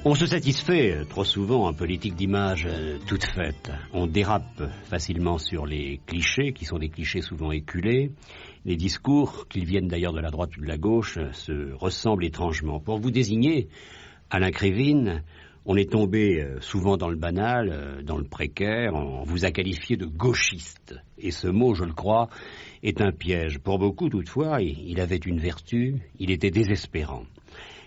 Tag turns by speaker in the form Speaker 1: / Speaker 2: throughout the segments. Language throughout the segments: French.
Speaker 1: On se satisfait trop souvent en politique d'image toute faite. On dérape facilement sur les clichés, qui sont des clichés souvent éculés. Les discours, qu'ils viennent d'ailleurs de la droite ou de la gauche, se ressemblent étrangement. Pour vous désigner, Alain Krivine, on est tombé souvent dans le banal, dans le précaire. On vous a qualifié de gauchiste. Et ce mot, je le crois, est un piège. Pour beaucoup, toutefois, il avait une vertu, il était désespérant.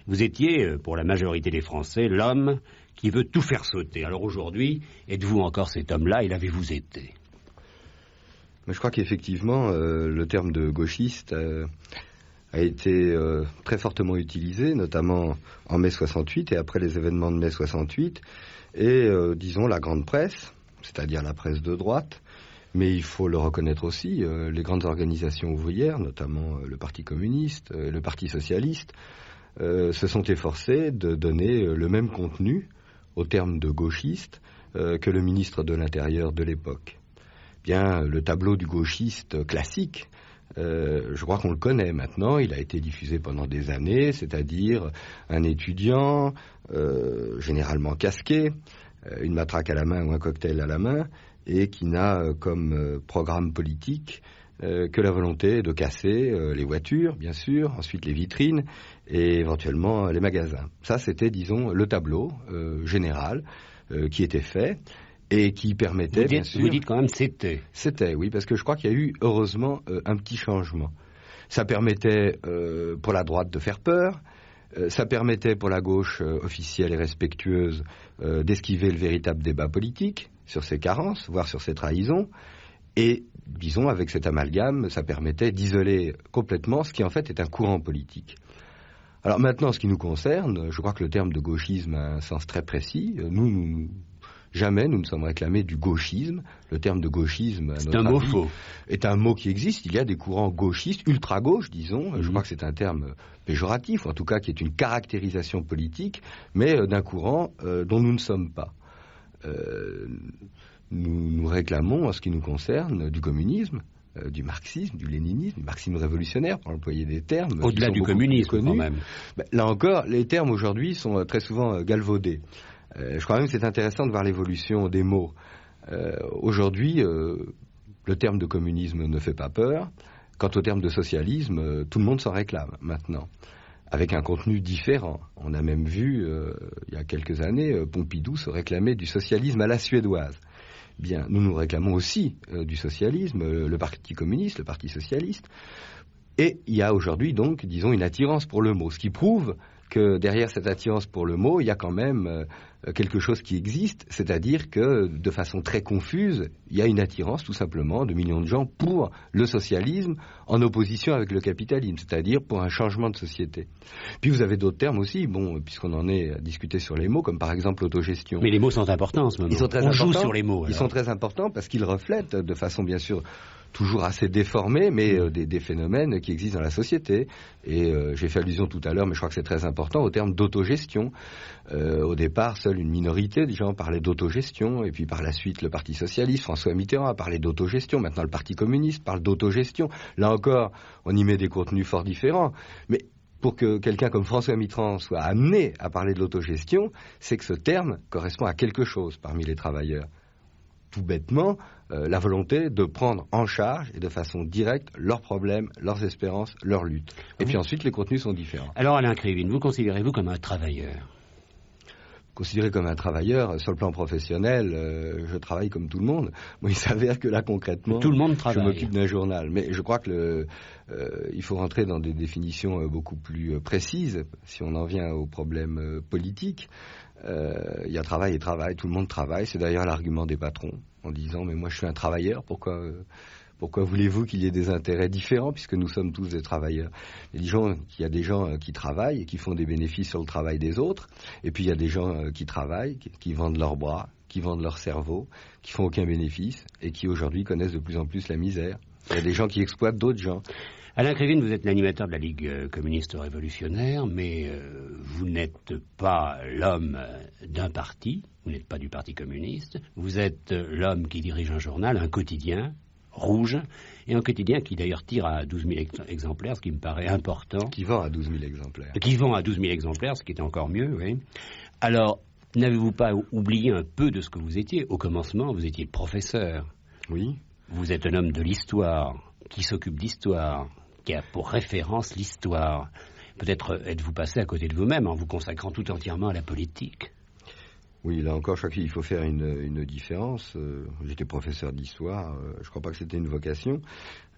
Speaker 1: Vous étiez, pour la majorité des Français, l'homme qui veut tout faire sauter. Alors aujourd'hui, êtes-vous encore cet homme-là et l'avez-vous été?
Speaker 2: Je crois qu'effectivement, le terme de gauchiste a été très fortement utilisé, notamment en mai 68 et après les événements de mai 68. Et, disons, la grande presse, c'est-à-dire la presse de droite, mais il faut le reconnaître aussi, les grandes organisations ouvrières, notamment le Parti communiste, le Parti socialiste, se sont efforcés de donner le même contenu au terme de gauchiste que le ministre de l'Intérieur de l'époque. Bien, le tableau du gauchiste classique, je crois qu'on le connaît maintenant, il a été diffusé pendant des années, c'est-à-dire un étudiant, généralement casqué, une matraque à la main ou un cocktail à la main, et qui n'a comme programme politique que la volonté de casser les voitures, bien sûr, ensuite les vitrines et éventuellement les magasins. Ça, c'était, disons, le tableau général qui était fait et qui permettait, bien sûr...
Speaker 1: Vous dites quand même c'était.
Speaker 2: C'était, oui, parce que je crois qu'il y a eu, heureusement, un petit changement. Ça permettait pour la droite de faire peur, ça permettait pour la gauche officielle et respectueuse d'esquiver le véritable débat politique sur ses carences, voire sur ses trahisons. Et, disons, avec cet amalgame, ça permettait d'isoler complètement ce qui, en fait, est un courant politique. Alors maintenant, ce qui nous concerne, je crois que le terme de gauchisme a un sens très précis. Jamais nous ne sommes réclamés du gauchisme. Le terme de gauchisme,
Speaker 1: c'est un mot faux.
Speaker 2: Est un mot qui existe. Il y a des courants gauchistes, ultra-gauche, disons. Je crois que c'est un terme péjoratif, ou en tout cas qui est une caractérisation politique, mais d'un courant dont nous ne sommes pas. Nous réclamons, en ce qui nous concerne, du communisme, du marxisme, du léninisme, du marxisme révolutionnaire, pour employer des termes.
Speaker 1: Au-delà du communisme, quand même.
Speaker 2: Là encore, les termes aujourd'hui sont très souvent galvaudés. Je crois même que c'est intéressant de voir l'évolution des mots. Aujourd'hui, le terme de communisme ne fait pas peur. Quant au terme de socialisme, tout le monde s'en réclame maintenant, avec un contenu différent. On a même vu, il y a quelques années, Pompidou se réclamer du socialisme à la suédoise. Bien, nous nous réclamons aussi du socialisme, le Parti communiste, le Parti socialiste. Et il y a aujourd'hui donc, disons, une attirance pour le mot, ce qui prouve que derrière cette attirance pour le mot, il y a quand même quelque chose qui existe, c'est-à-dire que de façon très confuse, il y a une attirance tout simplement de millions de gens pour le socialisme en opposition avec le capitalisme, c'est-à-dire pour un changement de société. Puis vous avez d'autres termes aussi, bon, puisqu'on en est à discuter sur les mots, comme par exemple l'autogestion.
Speaker 1: Mais les mots sont importants en ce moment.
Speaker 2: Ils sont très
Speaker 1: On
Speaker 2: importants.
Speaker 1: joue sur les mots. Alors.
Speaker 2: Ils sont très importants parce qu'ils reflètent de façon bien sûr toujours assez déformés, mais des phénomènes qui existent dans la société. Et j'ai fait allusion tout à l'heure, mais je crois que c'est très important, au terme d'autogestion. Au départ, seule une minorité des gens parlaient d'autogestion, et puis par la suite, le Parti socialiste, François Mitterrand a parlé d'autogestion, maintenant le Parti communiste parle d'autogestion. Là encore, on y met des contenus fort différents. Mais pour que quelqu'un comme François Mitterrand soit amené à parler de l'autogestion, c'est que ce terme correspond à quelque chose parmi les travailleurs. Tout bêtement, la volonté de prendre en charge et de façon directe leurs problèmes, leurs espérances, leurs luttes. Et puis ensuite, les contenus sont différents.
Speaker 1: Alors Alain Krivine, vous considérez-vous comme un travailleur?
Speaker 2: Considéré comme un travailleur, sur le plan professionnel, je travaille comme tout le monde. Moi, il s'avère que là, concrètement,
Speaker 1: tout le monde travaille.
Speaker 2: Je m'occupe d'un journal. Mais je crois que il faut rentrer dans des définitions beaucoup plus précises, si on en vient aux problèmes politiques. Il y a travail et travail, tout le monde travaille. C'est d'ailleurs l'argument des patrons, en disant « mais moi je suis un travailleur, pourquoi voulez-vous qu'il y ait des intérêts différents puisque nous sommes tous des travailleurs ?» Il y a des gens qui travaillent et qui font des bénéfices sur le travail des autres, et puis il y a des gens qui travaillent, qui vendent leurs bras, qui vendent leur cerveau, qui font aucun bénéfice et qui aujourd'hui connaissent de plus en plus la misère. Il y a des gens qui exploitent d'autres gens.
Speaker 1: Alain Krivine, vous êtes l'animateur de la Ligue communiste révolutionnaire, mais vous n'êtes pas l'homme d'un parti, vous n'êtes pas du Parti communiste, vous êtes l'homme qui dirige un journal, un quotidien, Rouge, et un quotidien qui d'ailleurs tire à 12 000 exemplaires, ce qui me paraît important.
Speaker 2: Qui vend à 12 000 exemplaires.
Speaker 1: Qui vend à 12 000 exemplaires, ce qui est encore mieux, oui. Alors, n'avez-vous pas oublié un peu de ce que vous étiez? Au commencement, vous étiez professeur.
Speaker 2: Oui.
Speaker 1: Vous êtes un homme de l'histoire, qui s'occupe d'histoire, qui a pour référence l'histoire. Peut-être êtes-vous passé à côté de vous-même en vous consacrant tout entièrement à la politique.
Speaker 2: Oui, là encore, chaque fois, il faut faire une différence. J'étais professeur d'histoire, je ne crois pas que c'était une vocation,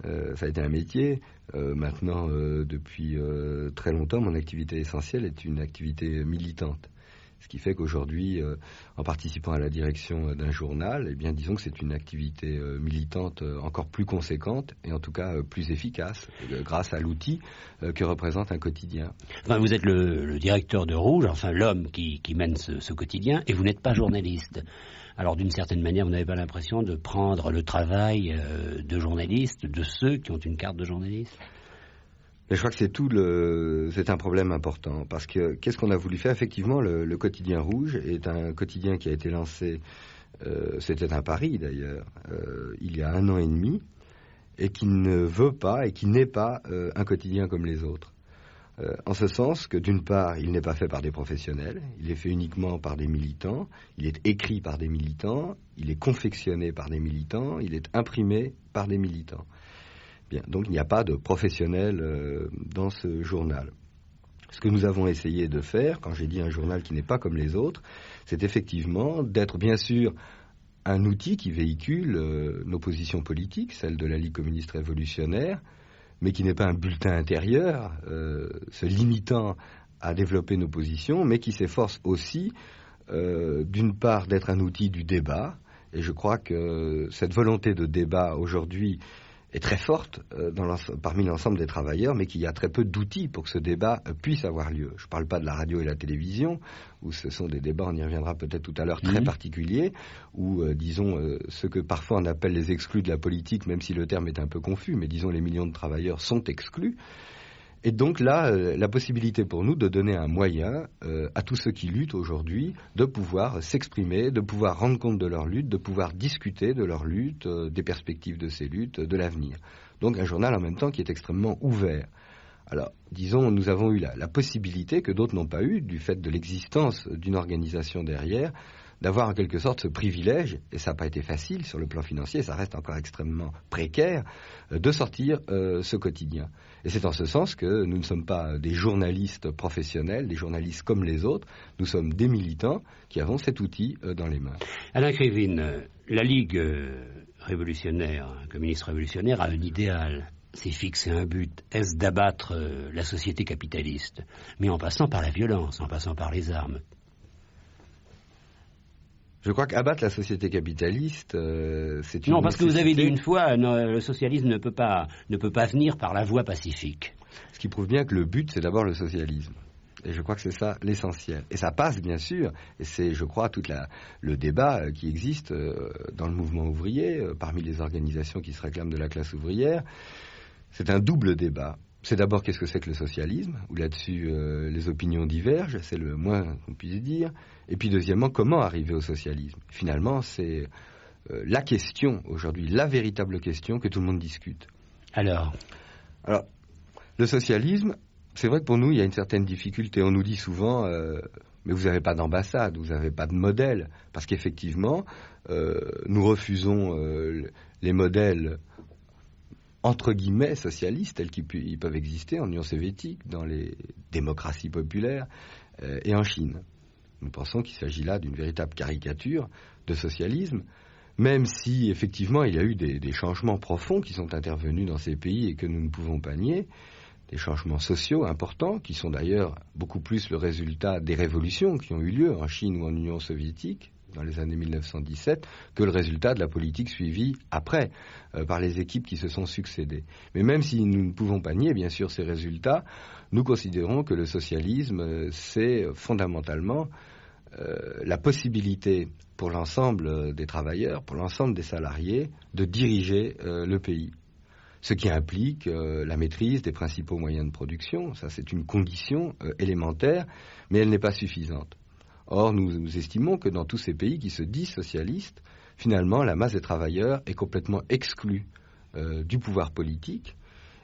Speaker 2: ça a été un métier. Maintenant, depuis très longtemps, mon activité essentielle est une activité militante. Ce qui fait qu'aujourd'hui, en participant à la direction d'un journal, eh bien, disons que c'est une activité militante encore plus conséquente et en tout cas plus efficace grâce à l'outil que représente un quotidien.
Speaker 1: Enfin, vous êtes le directeur de Rouge, enfin l'homme qui mène ce quotidien, et vous n'êtes pas journaliste. Alors d'une certaine manière, vous n'avez pas l'impression de prendre le travail de journaliste, de ceux qui ont une carte de journaliste?
Speaker 2: Mais je crois que c'est un problème important, parce que qu'est-ce qu'on a voulu faire? Effectivement, le quotidien Rouge est un quotidien qui a été lancé, c'était à Paris d'ailleurs, il y a 1 an et demi, et qui ne veut pas et qui n'est pas un quotidien comme les autres. En ce sens que d'une part, il n'est pas fait par des professionnels, il est fait uniquement par des militants, il est écrit par des militants, il est confectionné par des militants, il est imprimé par des militants. Bien, donc il n'y a pas de professionnels dans ce journal. Ce que nous avons essayé de faire, quand j'ai dit un journal qui n'est pas comme les autres, c'est effectivement d'être bien sûr un outil qui véhicule nos positions politiques, celles de la Ligue communiste révolutionnaire, mais qui n'est pas un bulletin intérieur, se limitant à développer nos positions, mais qui s'efforce aussi, d'une part, d'être un outil du débat, et je crois que cette volonté de débat aujourd'hui est très forte parmi l'ensemble des travailleurs, mais qu'il y a très peu d'outils pour que ce débat puisse avoir lieu. Je ne parle pas de la radio et la télévision, où ce sont des débats, on y reviendra peut-être tout à l'heure, très particuliers, où, disons, ce que parfois on appelle les exclus de la politique, même si le terme est un peu confus, mais disons les millions de travailleurs sont exclus. Et donc là, la possibilité pour nous de donner un moyen à tous ceux qui luttent aujourd'hui de pouvoir s'exprimer, de pouvoir rendre compte de leur lutte, de pouvoir discuter de leur lutte, des perspectives de ces luttes, de l'avenir. Donc un journal en même temps qui est extrêmement ouvert. Alors, disons, nous avons eu la possibilité que d'autres n'ont pas eu, du fait de l'existence d'une organisation derrière, d'avoir en quelque sorte ce privilège, et ça n'a pas été facile sur le plan financier, ça reste encore extrêmement précaire, de sortir ce quotidien. Et c'est en ce sens que nous ne sommes pas des journalistes professionnels, des journalistes comme les autres, nous sommes des militants qui avons cet outil dans les mains.
Speaker 1: Alain Krivine, la Ligue révolutionnaire, communiste révolutionnaire, a un idéal. C'est fixer un but, est-ce d'abattre la société capitaliste, mais en passant par la violence, en passant par les armes.
Speaker 2: Je crois qu'abattre la société capitaliste, c'est une...
Speaker 1: Non, parce que vous avez dit une fois, le socialisme ne peut pas venir par la voie pacifique.
Speaker 2: Ce qui prouve bien que le but, c'est d'abord le socialisme. Et je crois que c'est ça l'essentiel. Et ça passe, bien sûr, et c'est, je crois, tout le débat qui existe dans le mouvement ouvrier, parmi les organisations qui se réclament de la classe ouvrière. C'est un double débat. C'est d'abord qu'est-ce que c'est que le socialisme, où là-dessus les opinions divergent, c'est le moins qu'on puisse dire. Et puis deuxièmement, comment arriver au socialisme? Finalement, c'est la question aujourd'hui, la véritable question que tout le monde discute.
Speaker 1: Alors,
Speaker 2: le socialisme, c'est vrai que pour nous, il y a une certaine difficulté. On nous dit souvent, mais vous n'avez pas d'ambassade, vous n'avez pas de modèle. Parce qu'effectivement, nous refusons les modèles entre guillemets socialistes tels qu'ils peuvent exister en Union soviétique, dans les démocraties populaires et en Chine. Nous pensons qu'il s'agit là d'une véritable caricature de socialisme, même si effectivement il y a eu des changements profonds qui sont intervenus dans ces pays et que nous ne pouvons pas nier, des changements sociaux importants qui sont d'ailleurs beaucoup plus le résultat des révolutions qui ont eu lieu en Chine ou en Union soviétique dans les années 1917, que le résultat de la politique suivie après, par les équipes qui se sont succédées. Mais même si nous ne pouvons pas nier, bien sûr, ces résultats, nous considérons que le socialisme, c'est fondamentalement la possibilité pour l'ensemble des travailleurs, pour l'ensemble des salariés, de diriger le pays. Ce qui implique la maîtrise des principaux moyens de production. Ça, c'est une condition élémentaire, mais elle n'est pas suffisante. Or, nous estimons que dans tous ces pays qui se disent socialistes, finalement, la masse des travailleurs est complètement exclue du pouvoir politique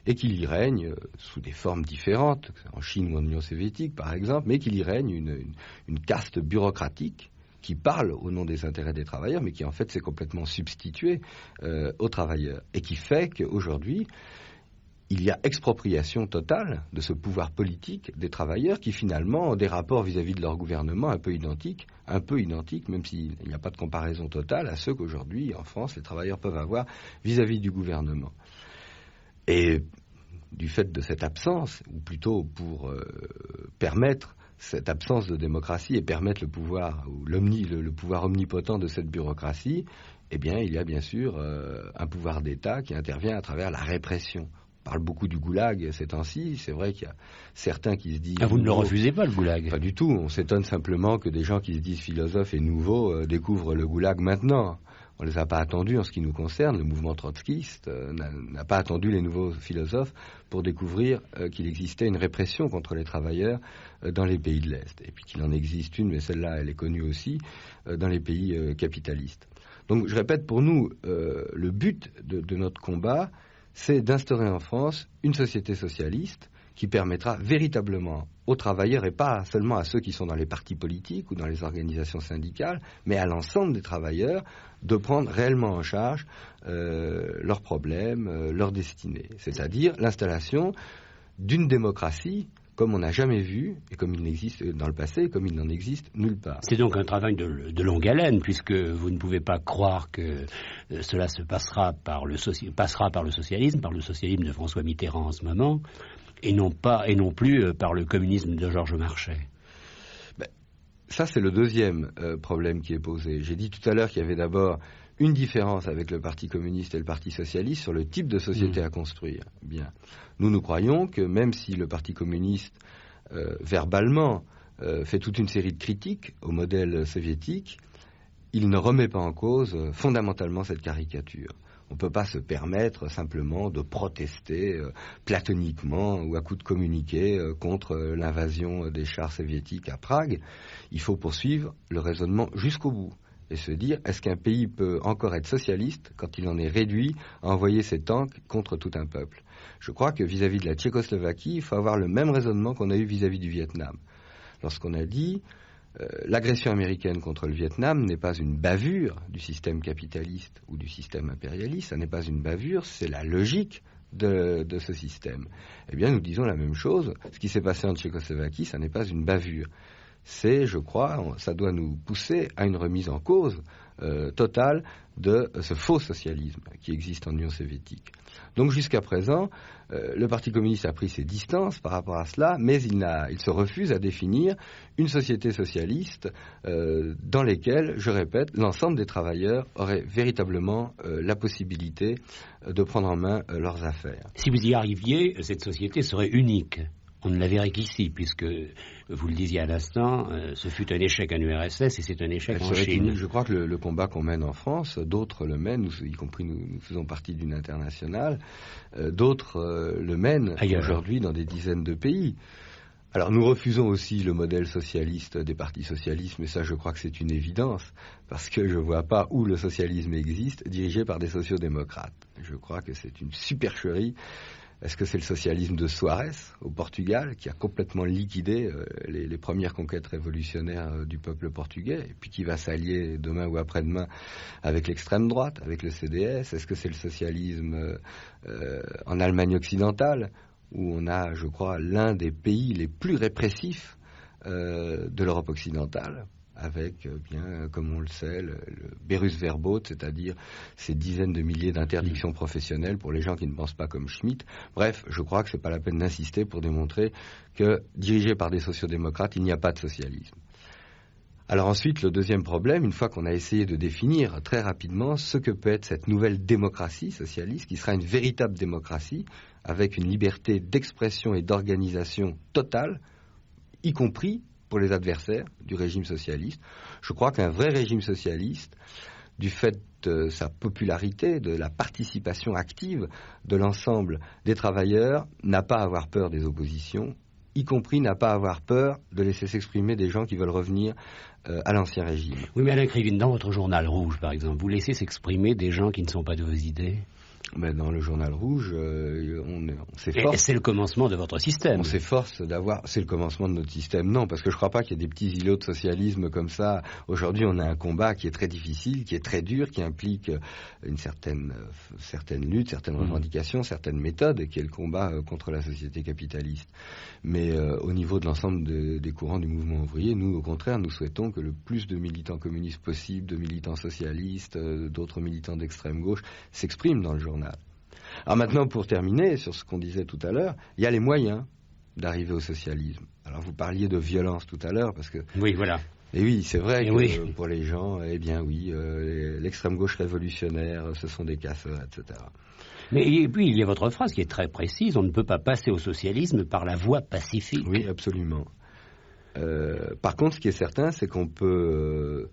Speaker 2: et qu'il y règne, sous des formes différentes, en Chine ou en Union soviétique par exemple, mais qu'il y règne une caste bureaucratique qui parle au nom des intérêts des travailleurs, mais qui en fait s'est complètement substituée aux travailleurs, et qui fait qu'aujourd'hui, il y a expropriation totale de ce pouvoir politique des travailleurs qui finalement ont des rapports vis-à-vis de leur gouvernement un peu identiques, même s'il n'y a pas de comparaison totale à ceux qu'aujourd'hui, en France, les travailleurs peuvent avoir vis-à-vis du gouvernement. Et du fait de cette absence, ou plutôt pour permettre cette absence de démocratie et permettre le pouvoir, ou le pouvoir omnipotent de cette bureaucratie, eh bien, il y a bien sûr un pouvoir d'État qui intervient à travers la répression. On parle beaucoup du goulag ces temps-ci, c'est vrai qu'il y a certains qui se disent...
Speaker 1: Ah, vous ne le refusez pas, le goulag?
Speaker 2: Pas du tout, on s'étonne simplement que des gens qui se disent philosophes et nouveaux découvrent le goulag maintenant. On ne les a pas attendus en ce qui nous concerne. Le mouvement trotskiste n'a pas attendu les nouveaux philosophes pour découvrir qu'il existait une répression contre les travailleurs dans les pays de l'Est. Et puis qu'il en existe une, mais celle-là, elle est connue aussi, dans les pays capitalistes. Donc, je répète, pour nous, le but de notre combat, c'est d'instaurer en France une société socialiste qui permettra véritablement aux travailleurs, et pas seulement à ceux qui sont dans les partis politiques ou dans les organisations syndicales, mais à l'ensemble des travailleurs, de prendre réellement en charge leurs problèmes, leurs destinées. C'est-à-dire l'installation d'une démocratie comme on n'a jamais vu, et comme il n'existe dans le passé, comme il n'en existe nulle part.
Speaker 1: C'est donc un travail de longue haleine, puisque vous ne pouvez pas croire que cela se passera par le socialisme de François Mitterrand en ce moment, et non plus par le communisme de Georges Marchais.
Speaker 2: Ça, c'est le deuxième problème qui est posé. J'ai dit tout à l'heure qu'il y avait d'abord une différence avec le Parti communiste et le Parti socialiste sur le type de société à construire. Bien. Nous croyons que même si le Parti communiste, verbalement, fait toute une série de critiques au modèle soviétique, il ne remet pas en cause fondamentalement cette caricature. On ne peut pas se permettre simplement de protester platoniquement ou à coup de communiqué contre l'invasion des chars soviétiques à Prague. Il faut poursuivre le raisonnement jusqu'au bout et se dire, est-ce qu'un pays peut encore être socialiste quand il en est réduit à envoyer ses tanks contre tout un peuple? Je crois que vis-à-vis de la Tchécoslovaquie, il faut avoir le même raisonnement qu'on a eu vis-à-vis du Vietnam. Lorsqu'on a dit l'agression américaine contre le Vietnam n'est pas une bavure du système capitaliste ou du système impérialiste, ça n'est pas une bavure, c'est la logique de ce système. Eh bien, nous disons la même chose, ce qui s'est passé en Tchécoslovaquie, ça n'est pas une bavure. C'est, je crois, ça doit nous pousser à une remise en cause totale de ce faux socialisme qui existe en Union soviétique. Donc jusqu'à présent, le Parti communiste a pris ses distances par rapport à cela, mais il se refuse à définir une société socialiste dans laquelle, je répète, l'ensemble des travailleurs auraient véritablement la possibilité de prendre en main leurs affaires.
Speaker 1: Si vous y arriviez, cette société serait unique. On ne la verrait qu'ici, puisque, vous le disiez à l'instant, ce fut un échec en URSS et c'est un échec en Chine.
Speaker 2: Je crois que le combat qu'on mène en France, d'autres le mènent, y compris nous faisons partie d'une internationale, d'autres le mènent aujourd'hui dans des dizaines de pays. Alors nous refusons aussi le modèle socialiste des partis socialistes, mais ça je crois que c'est une évidence, parce que je ne vois pas où le socialisme existe dirigé par des sociodémocrates. Je crois que c'est une supercherie. Est-ce que c'est le socialisme de Soares au Portugal qui a complètement liquidé les premières conquêtes révolutionnaires du peuple portugais et puis qui va s'allier demain ou après-demain avec l'extrême droite, avec le CDS? Est-ce que c'est le socialisme en Allemagne occidentale où on a, je crois, l'un des pays les plus répressifs de l'Europe occidentale, avec, bien, comme on le sait, le Berufsverbot, c'est-à-dire ces dizaines de milliers d'interdictions professionnelles pour les gens qui ne pensent pas comme Schmitt. Bref, je crois que ce n'est pas la peine d'insister pour démontrer que, dirigé par des sociodémocrates, il n'y a pas de socialisme. Alors ensuite, le deuxième problème, une fois qu'on a essayé de définir très rapidement ce que peut être cette nouvelle démocratie socialiste, qui sera une véritable démocratie, avec une liberté d'expression et d'organisation totale, y compris pour les adversaires du régime socialiste. Je crois qu'un vrai régime socialiste, du fait de sa popularité, de la participation active de l'ensemble des travailleurs, n'a pas à avoir peur des oppositions, y compris n'a pas à avoir peur de laisser s'exprimer des gens qui veulent revenir à l'ancien régime.
Speaker 1: Oui, mais Alain Krivine, dans votre journal Rouge, par exemple, vous laissez s'exprimer des gens qui ne sont pas de vos idées?
Speaker 2: Mais dans le Journal Rouge, on s'efforce.
Speaker 1: Et c'est le commencement de votre système.
Speaker 2: On s'efforce d'avoir. C'est le commencement de notre système, non, parce que je ne crois pas qu'il y ait des petits îlots de socialisme comme ça. Aujourd'hui, on a un combat qui est très difficile, qui est très dur, qui implique une certaine lutte, certaines revendications, certaines méthodes, et qui est le combat contre la société capitaliste. Mais au niveau de l'ensemble des courants du mouvement ouvrier, nous, au contraire, nous souhaitons que le plus de militants communistes possible, de militants socialistes, d'autres militants d'extrême gauche s'expriment dans le journal. Alors maintenant, pour terminer sur ce qu'on disait tout à l'heure, il y a les moyens d'arriver au socialisme. Alors vous parliez de violence tout à l'heure, parce que...
Speaker 1: Oui, voilà.
Speaker 2: Et oui, c'est vrai que pour les gens, eh bien oui, l'extrême gauche révolutionnaire, ce sont des casseurs, etc.
Speaker 1: Mais et puis il y a votre phrase qui est très précise, on ne peut pas passer au socialisme par la voie pacifique.
Speaker 2: Oui, absolument. Par contre, ce qui est certain, c'est qu'on peut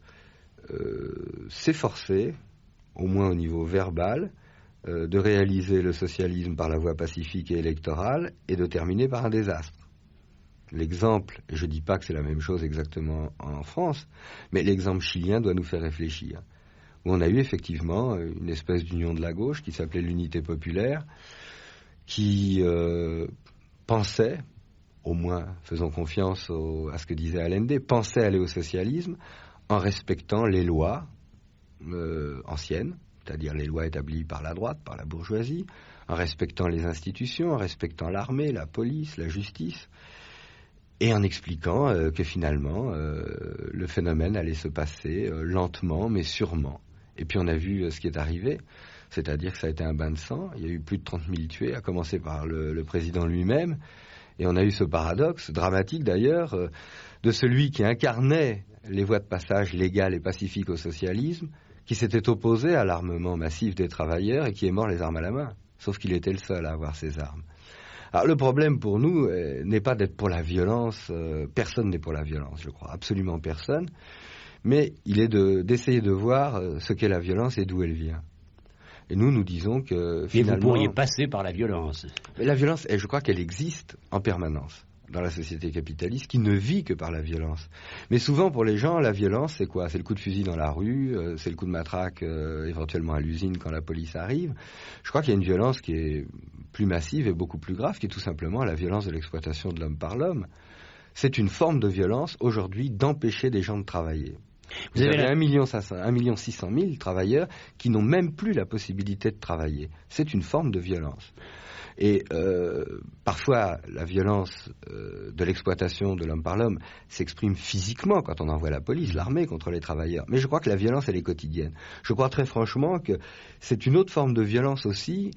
Speaker 2: s'efforcer, au moins au niveau verbal, de réaliser le socialisme par la voie pacifique et électorale et de terminer par un désastre. L'exemple, et je ne dis pas que c'est la même chose exactement en France, mais l'exemple chilien doit nous faire réfléchir. Où on a eu effectivement une espèce d'union de la gauche qui s'appelait l'Unité populaire, qui pensait, au moins faisons confiance à ce que disait Allende, pensait aller au socialisme en respectant les lois anciennes, c'est-à-dire les lois établies par la droite, par la bourgeoisie, en respectant les institutions, en respectant l'armée, la police, la justice, et en expliquant que finalement, le phénomène allait se passer lentement, mais sûrement. Et puis on a vu ce qui est arrivé, c'est-à-dire que ça a été un bain de sang, il y a eu plus de 30 000 tués, à commencer par le président lui-même, et on a eu ce paradoxe, dramatique d'ailleurs, de celui qui incarnait les voies de passage légales et pacifiques au socialisme, qui s'était opposé à l'armement massif des travailleurs et qui est mort les armes à la main. Sauf qu'il était le seul à avoir ces armes. Alors le problème pour nous n'est pas d'être pour la violence, personne n'est pour la violence, je crois, absolument personne, mais il est d'essayer de voir ce qu'est la violence et d'où elle vient. Et nous disons que finalement...
Speaker 1: Mais vous pourriez passer par la violence.
Speaker 2: Mais la violence, je crois qu'elle existe en permanence dans la société capitaliste, qui ne vit que par la violence. Mais souvent, pour les gens, la violence, c'est quoi? C'est le coup de fusil dans la rue, c'est le coup de matraque éventuellement à l'usine quand la police arrive. Je crois qu'il y a une violence qui est plus massive et beaucoup plus grave, qui est tout simplement la violence de l'exploitation de l'homme par l'homme. C'est une forme de violence, aujourd'hui, d'empêcher des gens de travailler. Vous avez 1 600 000 travailleurs qui n'ont même plus la possibilité de travailler. C'est une forme de violence. Et parfois, la violence de l'exploitation de l'homme par l'homme s'exprime physiquement quand on envoie la police, l'armée contre les travailleurs. Mais je crois que la violence, elle est quotidienne. Je crois très franchement que c'est une autre forme de violence aussi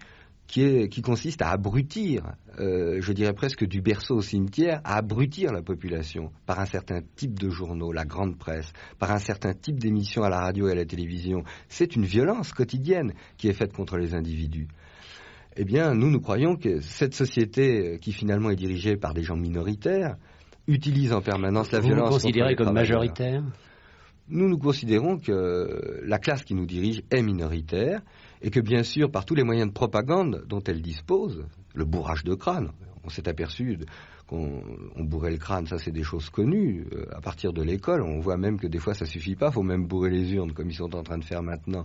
Speaker 2: qui consiste à abrutir, je dirais presque du berceau au cimetière, à abrutir la population par un certain type de journaux, la grande presse, par un certain type d'émissions à la radio et à la télévision. C'est une violence quotidienne qui est faite contre les individus. Eh bien, nous croyons que cette société, qui finalement est dirigée par des gens minoritaires, utilise en permanence la violence.
Speaker 1: Vous considérez comme majoritaire ?
Speaker 2: Nous considérons que la classe qui nous dirige est minoritaire et que bien sûr, par tous les moyens de propagande dont elle dispose, le bourrage de crâne, on s'est aperçu qu'on bourrait le crâne, ça c'est des choses connues, à partir de l'école, on voit même que des fois ça suffit pas, il faut même bourrer les urnes comme ils sont en train de faire maintenant.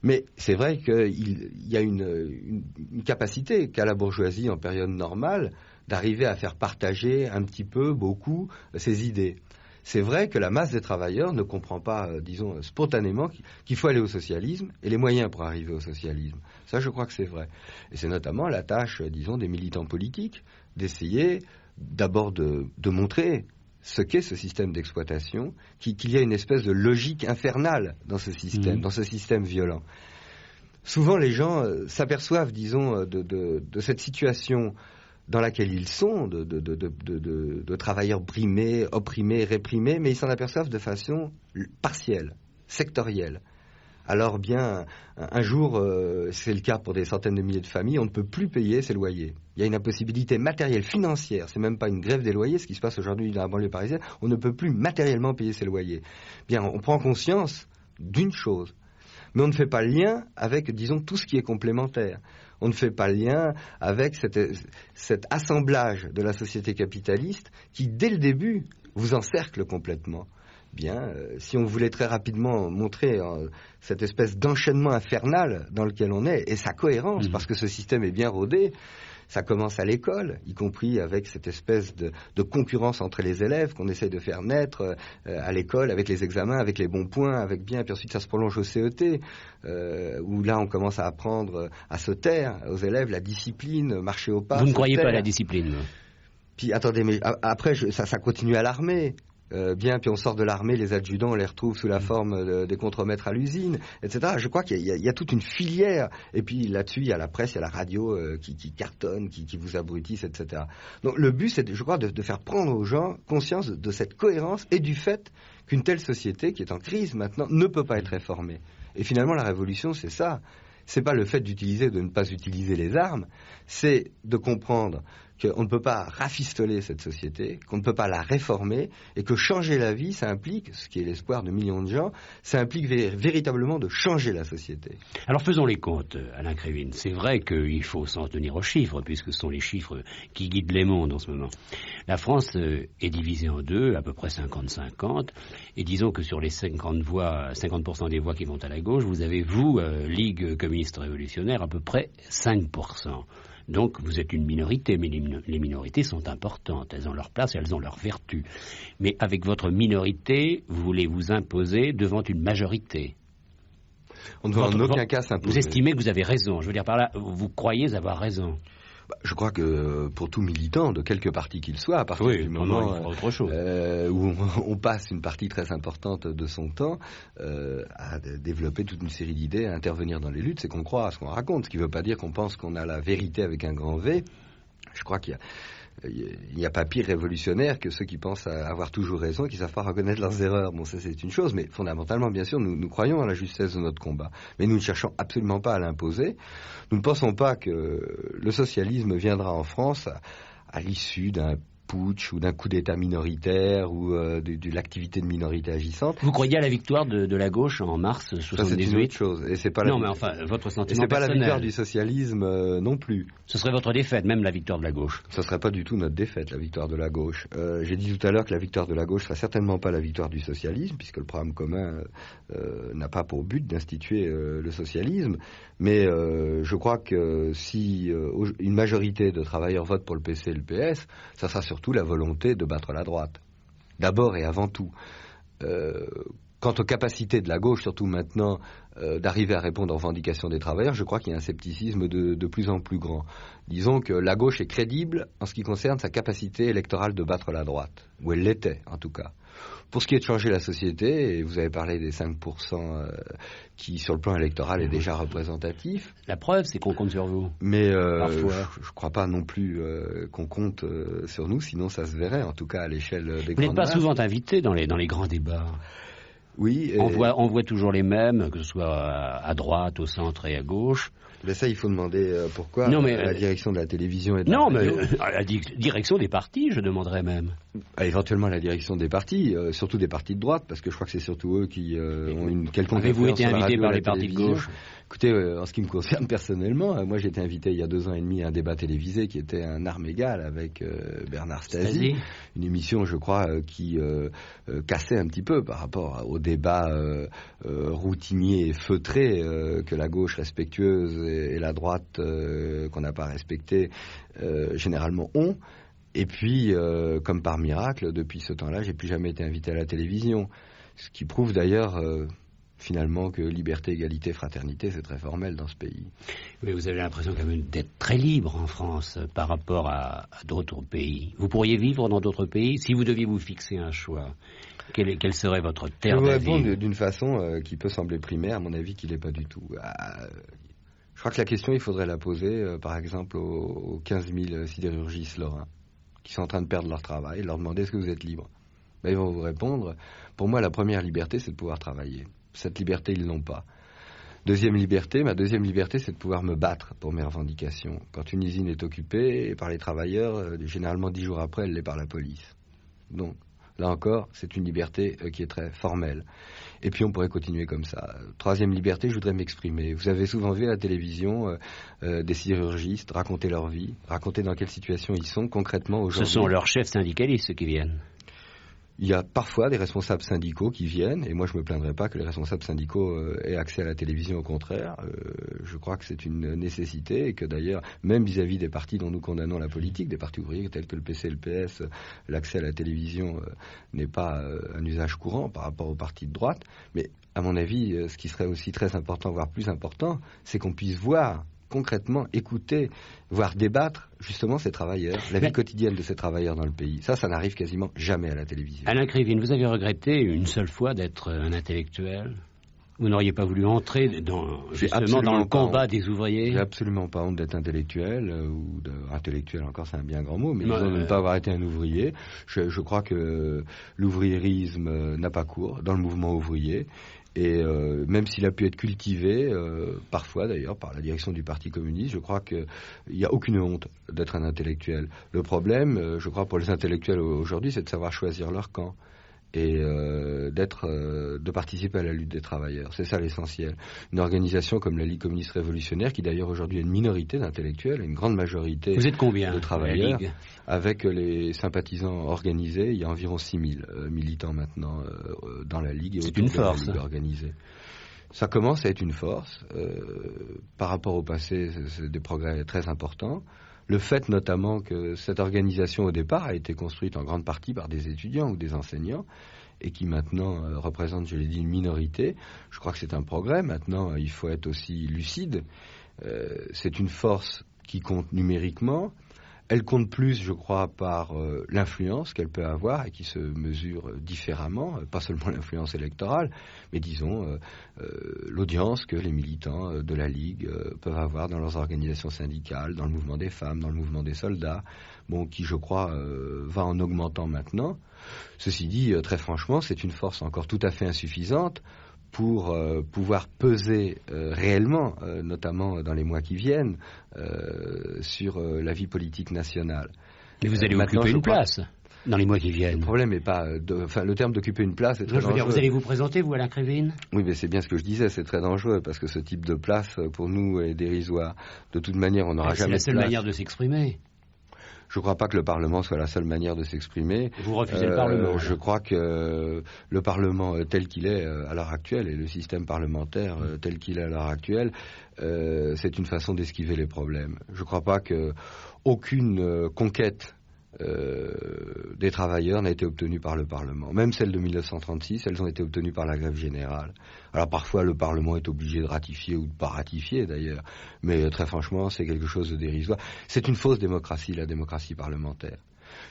Speaker 2: Mais c'est vrai qu'il y a une capacité qu'a la bourgeoisie en période normale d'arriver à faire partager un petit peu, beaucoup, ses idées. C'est vrai que la masse des travailleurs ne comprend pas, disons, spontanément qu'il faut aller au socialisme et les moyens pour arriver au socialisme. Ça, je crois que c'est vrai. Et c'est notamment la tâche, disons, des militants politiques d'essayer d'abord de montrer ce qu'est ce système d'exploitation, qu'il y a une espèce de logique infernale dans ce système, dans ce système violent. Souvent, les gens s'aperçoivent, disons, de cette situation dans laquelle ils sont, de travailleurs brimés, opprimés, réprimés, mais ils s'en aperçoivent de façon partielle, sectorielle. Alors bien, un jour, c'est le cas pour des centaines de milliers de familles, on ne peut plus payer ses loyers. Il y a une impossibilité matérielle, financière, c'est même pas une grève des loyers, ce qui se passe aujourd'hui dans la banlieue parisienne, on ne peut plus matériellement payer ses loyers. Bien, on prend conscience d'une chose, mais on ne fait pas le lien avec, disons, tout ce qui est complémentaire. On ne fait pas le lien avec cet assemblage de la société capitaliste qui, dès le début, vous encercle complètement. Bien, si on voulait très rapidement montrer cette espèce d'enchaînement infernal dans lequel on est, et sa cohérence, parce que ce système est bien rodé, ça commence à l'école, y compris avec cette espèce de concurrence entre les élèves qu'on essaye de faire naître à l'école, avec les examens, avec les bons points, avec bien, puis ensuite ça se prolonge au CET, où là on commence à apprendre à se taire aux élèves, la discipline, marcher au pas.
Speaker 1: Vous ne croyez pas à la discipline?
Speaker 2: Puis attendez, mais après ça continue à l'armée. Puis on sort de l'armée, les adjudants, on les retrouve sous la forme des contremaîtres à l'usine, etc. Je crois qu'il y a toute une filière. Et puis là-dessus, il y a la presse, il y a la radio qui cartonne, qui vous abrutissent, etc. Donc le but, c'est, je crois, de faire prendre aux gens conscience de cette cohérence et du fait qu'une telle société, qui est en crise maintenant, ne peut pas être réformée. Et finalement, la révolution, c'est ça. C'est pas le fait d'utiliser ou de ne pas utiliser les armes, c'est de comprendre qu'on ne peut pas rafistoler cette société, qu'on ne peut pas la réformer, et que changer la vie, ça implique, ce qui est l'espoir de millions de gens, ça implique véritablement de changer la société.
Speaker 1: Alors faisons les comptes, Alain Krivine. C'est vrai qu'il faut s'en tenir aux chiffres, puisque ce sont les chiffres qui guident les mondes en ce moment. La France est divisée en deux, à peu près 50-50, et disons que sur les 50% des voix qui vont à la gauche, vous avez, vous, Ligue communiste révolutionnaire, à peu près 5%. Donc vous êtes une minorité, mais les minorités sont importantes, elles ont leur place, elles ont leur vertu. Mais avec votre minorité, vous voulez vous imposer devant une majorité.
Speaker 2: On ne veut en aucun cas s'imposer.
Speaker 1: Vous estimez que vous avez raison, je veux dire par là, vous croyez avoir raison.
Speaker 2: Je crois que pour tout militant, de quelque parti qu'il soit, à partir du moment où on passe une partie très importante de son temps à développer toute une série d'idées, à intervenir dans les luttes, c'est qu'on croit à ce qu'on raconte, ce qui ne veut pas dire qu'on pense qu'on a la vérité avec un grand V. Je crois qu'il n'y a pas pire révolutionnaire que ceux qui pensent avoir toujours raison et qui ne savent pas reconnaître leurs erreurs. Bon, ça c'est une chose, mais fondamentalement, bien sûr, nous croyons à la justesse de notre combat. Mais nous ne cherchons absolument pas à l'imposer. Nous ne pensons pas que le socialisme viendra en France à l'issue d'un putsch ou d'un coup d'État minoritaire ou de l'activité de minorité agissante.
Speaker 1: Vous croyez à la victoire de la gauche en mars 78?
Speaker 2: Ça, c'est une autre chose. Et c'est pas
Speaker 1: non, mais enfin, votre sentiment personnel.
Speaker 2: Et c'est pas la victoire du socialisme non plus.
Speaker 1: Ce serait votre défaite, même la victoire de la gauche.
Speaker 2: Ce serait pas du tout notre défaite, la victoire de la gauche. J'ai dit tout à l'heure que la victoire de la gauche sera certainement pas la victoire du socialisme, puisque le programme commun n'a pas pour but d'instituer le socialisme. Mais je crois que si une majorité de travailleurs votent pour le PC et le PS, ça sera surtout la volonté de battre la droite. D'abord et avant tout. Quant aux capacités de la gauche, surtout maintenant, d'arriver à répondre aux revendications des travailleurs, je crois qu'il y a un scepticisme de plus en plus grand. Disons que la gauche est crédible en ce qui concerne sa capacité électorale de battre la droite, ou elle l'était en tout cas. Pour ce qui est de changer la société, et vous avez parlé des 5% qui, sur le plan électoral, est déjà représentatif.
Speaker 1: La preuve, c'est qu'on compte sur vous.
Speaker 2: Mais je ne crois pas non plus qu'on compte sur nous, sinon ça se verrait, en tout cas à l'échelle des grandes masses.
Speaker 1: Vous n'êtes pas souvent invité dans les grands débats.
Speaker 2: Oui.
Speaker 1: On voit toujours les mêmes, que ce soit à droite, au centre et à gauche.
Speaker 2: Mais ça, il faut demander pourquoi à la direction de la télévision et de la radio.
Speaker 1: Non, mais à la direction des partis, je demanderais même.
Speaker 2: Éventuellement à la direction des partis, surtout des partis de droite, parce que je crois que c'est surtout eux qui ont une quelconque
Speaker 1: Avez-vous
Speaker 2: influence
Speaker 1: été
Speaker 2: sur la
Speaker 1: invité
Speaker 2: radio
Speaker 1: par
Speaker 2: et
Speaker 1: les
Speaker 2: la
Speaker 1: partis de
Speaker 2: télévision.
Speaker 1: gauche?
Speaker 2: Écoutez, en ce qui me concerne personnellement, moi j'ai été invité il y a 2 ans et demi à un débat télévisé qui était un arme égale avec Bernard Stasi, une émission, je crois, qui cassait un petit peu par rapport au débat routinier et feutré que la gauche respectueuse et la droite qu'on n'a pas respectée généralement ont. Et puis, comme par miracle, depuis ce temps-là, j'ai plus jamais été invité à la télévision, ce qui prouve d'ailleurs finalement que liberté, égalité, fraternité, c'est très formel dans ce pays.
Speaker 1: Oui, vous avez l'impression quand même d'être très libre en France par rapport à d'autres pays. Vous pourriez vivre dans d'autres pays si vous deviez vous fixer un choix. Quelle serait votre terre
Speaker 2: d'asile?
Speaker 1: Je
Speaker 2: vous réponds d'une façon qui peut sembler primaire, à mon avis, qui l'est pas du tout. Je crois que la question, il faudrait la poser, par exemple, aux 15 000 sidérurgistes lorrains qui sont en train de perdre leur travail, et leur demander est-ce que vous êtes libre. Ben, ils vont vous répondre, pour moi, la première liberté, c'est de pouvoir travailler. Cette liberté, ils l'ont pas. Ma deuxième liberté, c'est de pouvoir me battre pour mes revendications. Quand une usine est occupée par les travailleurs, généralement 10 jours après, elle l'est par la police. Donc, là encore, c'est une liberté qui est très formelle. Et puis on pourrait continuer comme ça. Troisième liberté, je voudrais m'exprimer. Vous avez souvent vu à la télévision des sidérurgistes raconter leur vie, raconter dans quelle situation ils sont concrètement aujourd'hui.
Speaker 1: Ce sont leurs chefs syndicalistes ceux qui viennent.
Speaker 2: Il y a parfois des responsables syndicaux qui viennent, et moi je ne me plaindrai pas que les responsables syndicaux aient accès à la télévision, au contraire. Je crois que c'est une nécessité, et que d'ailleurs, même vis-à-vis des partis dont nous condamnons la politique, des partis ouvriers tels que le PC et le PS, l'accès à la télévision n'est pas un usage courant par rapport aux partis de droite. Mais à mon avis, ce qui serait aussi très important, voire plus important, c'est qu'on puisse voir concrètement, écouter, voire débattre justement ces travailleurs, la vie quotidienne de ces travailleurs dans le pays. Ça n'arrive quasiment jamais à la télévision.
Speaker 1: Alain Krivine, vous avez regretté une seule fois d'être un intellectuel ? Vous n'auriez pas voulu entrer justement dans le combat des ouvriers ?
Speaker 2: J'ai absolument pas honte d'être intellectuel, ou intellectuel encore, c'est un bien grand mot, mais disons de ne pas avoir été un ouvrier. Je crois que l'ouvriérisme n'a pas cours dans le mouvement ouvrier. Et même s'il a pu être cultivé, parfois d'ailleurs, par la direction du Parti communiste, je crois qu'il n'y a aucune honte d'être un intellectuel. Le problème, je crois, pour les intellectuels aujourd'hui, c'est de savoir choisir leur camp et de participer à la lutte des travailleurs. C'est ça l'essentiel. Une organisation comme la Ligue communiste révolutionnaire, qui d'ailleurs aujourd'hui est une minorité d'intellectuels, une grande majorité
Speaker 1: Vous êtes combien,
Speaker 2: de travailleurs,
Speaker 1: la Ligue ?
Speaker 2: Avec les sympathisants organisés, il y a environ 6000 militants maintenant dans la Ligue et autour de la Ligue organisée. Ça commence à être une force. Par rapport au passé, c'est des progrès très importants. Le fait notamment que cette organisation au départ a été construite en grande partie par des étudiants ou des enseignants et qui maintenant représente, je l'ai dit, une minorité, je crois que c'est un progrès. Maintenant, il faut être aussi lucide. C'est une force qui compte numériquement. Elle compte plus, je crois, par l'influence qu'elle peut avoir et qui se mesure différemment, pas seulement l'influence électorale, mais disons l'audience que les militants de la Ligue peuvent avoir dans leurs organisations syndicales, dans le mouvement des femmes, dans le mouvement des soldats, qui, je crois, va en augmentant maintenant. Ceci dit, très franchement, c'est une force encore tout à fait insuffisante pour pouvoir peser réellement, notamment dans les mois qui viennent, sur la vie politique nationale.
Speaker 1: Mais vous allez occuper une place dans les mois qui viennent.
Speaker 2: Le problème n'est pas... le terme d'occuper une place est très dangereux.
Speaker 1: Vous allez vous présenter, vous, Alain Krivine ?
Speaker 2: Oui, mais c'est bien ce que je disais, c'est très dangereux, parce que ce type de place, pour nous, est dérisoire. De toute manière, on n'aura jamais de place.
Speaker 1: C'est la seule manière de s'exprimer.
Speaker 2: Je ne crois pas que le Parlement soit la seule manière de s'exprimer.
Speaker 1: Vous refusez le Parlement.
Speaker 2: Je crois que le Parlement tel qu'il est à l'heure actuelle et le système parlementaire tel qu'il est à l'heure actuelle, c'est une façon d'esquiver les problèmes. Je ne crois pas qu'aucune conquête des travailleurs n'a été obtenue par le Parlement. Même celles de 1936, elles ont été obtenues par la grève générale. Alors parfois le Parlement est obligé de ratifier ou de pas ratifier d'ailleurs, mais très franchement c'est quelque chose de dérisoire. C'est une fausse démocratie, la démocratie parlementaire.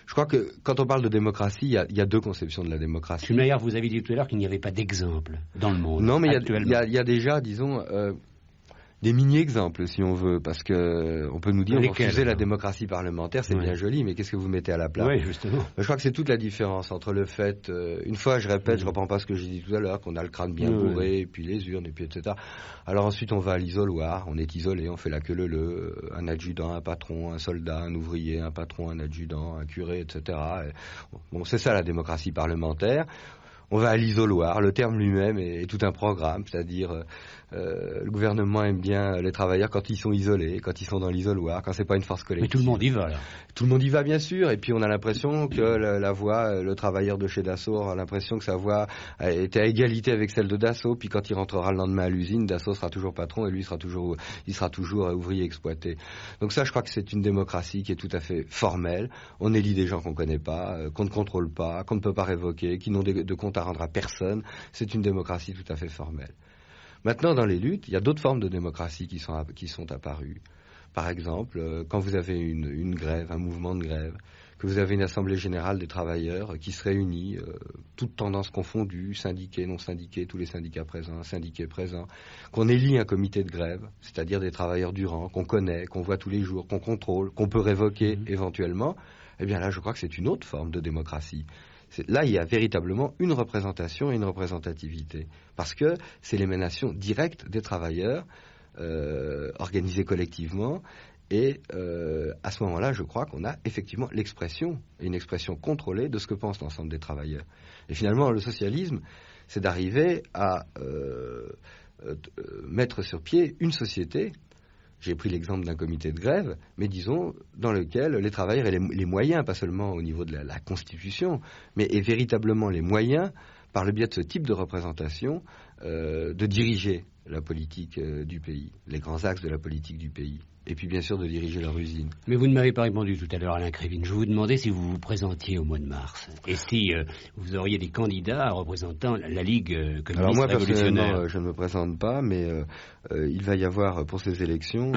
Speaker 2: Je crois que quand on parle de démocratie, il y a deux conceptions de la démocratie.
Speaker 1: D'ailleurs, vous avez dit tout à l'heure qu'il n'y avait pas d'exemple dans le monde.
Speaker 2: Non, mais il y a déjà, disons... des mini-exemples, si on veut, parce que on peut nous dire refuser la démocratie parlementaire, c'est bien joli, mais qu'est-ce que vous mettez à la place ?
Speaker 1: Oui, justement.
Speaker 2: Je crois que c'est toute la différence entre le fait, une fois, je répète, je reprends pas ce que j'ai dit tout à l'heure, qu'on a le crâne bien bourré, et puis les urnes, et puis etc. Alors ensuite, on va à l'isoloir, on est isolé, on fait la queue leu, un adjudant, un patron, un soldat, un ouvrier, un patron, un adjudant, un curé, etc. Bon, c'est ça la démocratie parlementaire. On va à l'isoloir, le terme lui-même est tout un programme, c'est-à-dire le gouvernement aime bien les travailleurs quand ils sont isolés, quand ils sont dans l'isoloir, quand c'est pas une force collective.
Speaker 1: Mais tout le monde y va, là.
Speaker 2: Tout le monde y va, bien sûr, et puis on a l'impression que la voix, le travailleur de chez Dassault a l'impression que sa voix était à égalité avec celle de Dassault, puis quand il rentrera le lendemain à l'usine, Dassault sera toujours patron et lui il sera toujours ouvrier exploité. Donc ça, je crois que c'est une démocratie qui est tout à fait formelle. On élit des gens qu'on connaît pas, qu'on ne contrôle pas, qu'on ne peut pas révoquer, qui n'ont de compte à rendre à personne. C'est une démocratie tout à fait formelle. Maintenant, dans les luttes, il y a d'autres formes de démocratie qui sont apparues. Par exemple, quand vous avez une grève, un mouvement de grève, que vous avez une assemblée générale des travailleurs qui se réunit, toutes tendances confondues, syndiqués, non syndiqués, tous les syndicats présents, syndiqués présents, qu'on élit un comité de grève, c'est-à-dire des travailleurs du rang, qu'on connaît, qu'on voit tous les jours, qu'on contrôle, qu'on peut révoquer éventuellement, eh bien là, je crois que c'est une autre forme de démocratie. Là, il y a véritablement une représentation et une représentativité, parce que c'est l'émanation directe des travailleurs, organisés collectivement, et à ce moment-là, je crois qu'on a effectivement l'expression, et une expression contrôlée de ce que pense l'ensemble des travailleurs. Et finalement, le socialisme, c'est d'arriver à mettre sur pied une société J'ai pris l'exemple d'un comité de grève, mais disons, dans lequel les travailleurs aient les moyens, pas seulement au niveau de la Constitution, mais et véritablement les moyens, par le biais de ce type de représentation, de diriger la politique du pays, les grands axes de la politique du pays. Et puis bien sûr de diriger leur usine.
Speaker 1: Mais vous ne m'avez pas répondu tout à l'heure, Alain Krivine. Je vous demandais si vous vous présentiez au mois de mars. Et si vous auriez des candidats représentant la Ligue communiste révolutionnaire.
Speaker 2: Alors moi, personnellement, je ne me présente pas, mais il va y avoir pour ces élections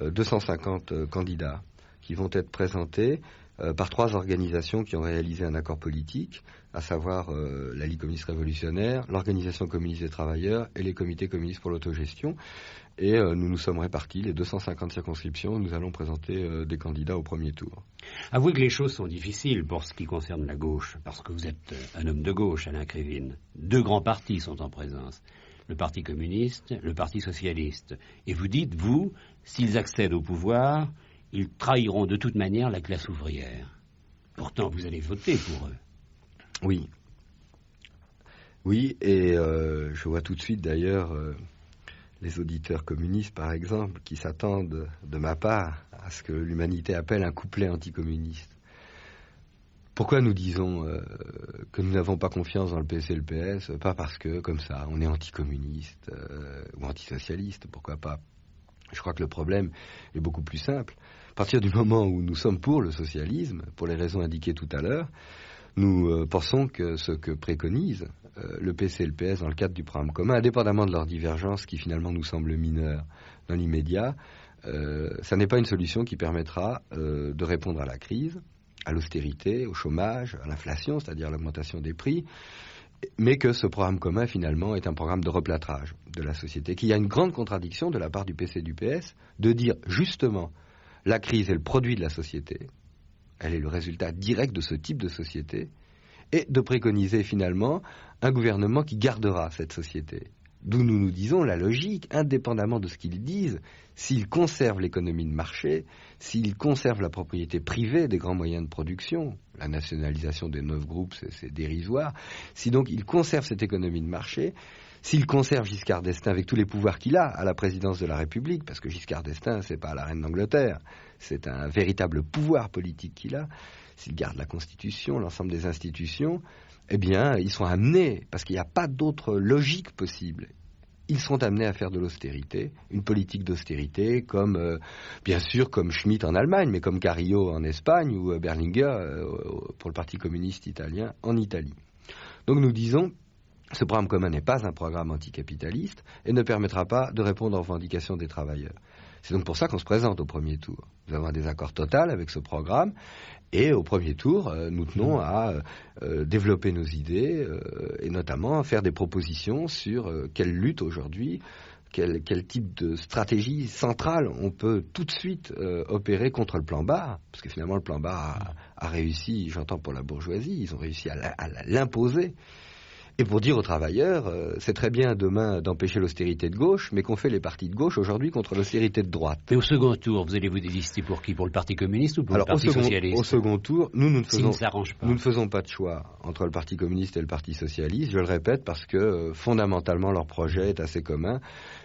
Speaker 2: 250 candidats qui vont être présentés par 3 organisations qui ont réalisé un accord politique, à savoir la Ligue communiste révolutionnaire, l'Organisation communiste des travailleurs et les comités communistes pour l'autogestion. Et nous nous sommes répartis, les 250 circonscriptions, nous allons présenter des candidats au premier tour.
Speaker 1: Avouez que les choses sont difficiles pour ce qui concerne la gauche, parce que vous êtes un homme de gauche, Alain Krivine. 2 grands partis sont en présence, le Parti communiste, le Parti socialiste. Et vous dites, vous, s'ils accèdent au pouvoir, ils trahiront de toute manière la classe ouvrière. Pourtant, vous allez voter pour eux.
Speaker 2: Oui. Oui, et je vois tout de suite d'ailleurs les auditeurs communistes, par exemple, qui s'attendent de ma part à ce que l'humanité appelle un couplet anticommuniste. Pourquoi nous disons que nous n'avons pas confiance dans le PS et le PS? Pas parce que, comme ça, on est anticommuniste ou antisocialiste, pourquoi pas? Je crois que le problème est beaucoup plus simple. À partir du moment où nous sommes pour le socialisme, pour les raisons indiquées tout à l'heure, nous pensons que ce que préconise le PC et le PS dans le cadre du programme commun, indépendamment de leurs divergences qui finalement nous semblent mineures dans l'immédiat, ça n'est pas une solution qui permettra de répondre à la crise, à l'austérité, au chômage, à l'inflation, c'est-à-dire à l'augmentation des prix, mais que ce programme commun finalement est un programme de replâtrage de la société, qu'il y a une grande contradiction de la part du PC et du PS de dire justement la crise est le produit de la société, elle est le résultat direct de ce type de société, et de préconiser finalement un gouvernement qui gardera cette société. D'où nous nous disons la logique, indépendamment de ce qu'ils disent, s'ils conservent l'économie de marché, s'ils conservent la propriété privée des grands moyens de production, la nationalisation des 9 groupes c'est dérisoire, si donc ils conservent cette économie de marché, s'ils conservent Giscard d'Estaing avec tous les pouvoirs qu'il a à la présidence de la République, parce que Giscard d'Estaing c'est pas la reine d'Angleterre, c'est un véritable pouvoir politique qu'il a, s'ils gardent la Constitution, l'ensemble des institutions, eh bien, ils sont amenés, parce qu'il n'y a pas d'autre logique possible, ils sont amenés à faire de l'austérité, une politique d'austérité, comme, bien sûr, comme Schmitt en Allemagne, mais comme Carillo en Espagne, ou Berlinguer pour le Parti communiste italien en Italie. Donc nous disons, ce programme commun n'est pas un programme anticapitaliste et ne permettra pas de répondre aux revendications des travailleurs. C'est donc pour ça qu'on se présente au premier tour. Nous avons un désaccord total avec ce programme et au premier tour, nous tenons à développer nos idées et notamment à faire des propositions sur quelle lutte aujourd'hui, quel type de stratégie centrale on peut tout de suite opérer contre le plan Barre, parce que finalement le plan Barre a réussi, j'entends pour la bourgeoisie, ils ont réussi à l'imposer. Et pour dire aux travailleurs, c'est très bien demain d'empêcher l'austérité de gauche, mais qu'on fait les partis de gauche aujourd'hui contre l'austérité de droite.
Speaker 1: Et au second tour, vous allez vous désister pour qui? Pour le Parti communiste ou pour le Parti socialiste?
Speaker 2: Au second tour, nous ne
Speaker 1: faisons
Speaker 2: pas de choix entre le Parti communiste et le Parti socialiste, je le répète, parce que fondamentalement leur projet est assez commun,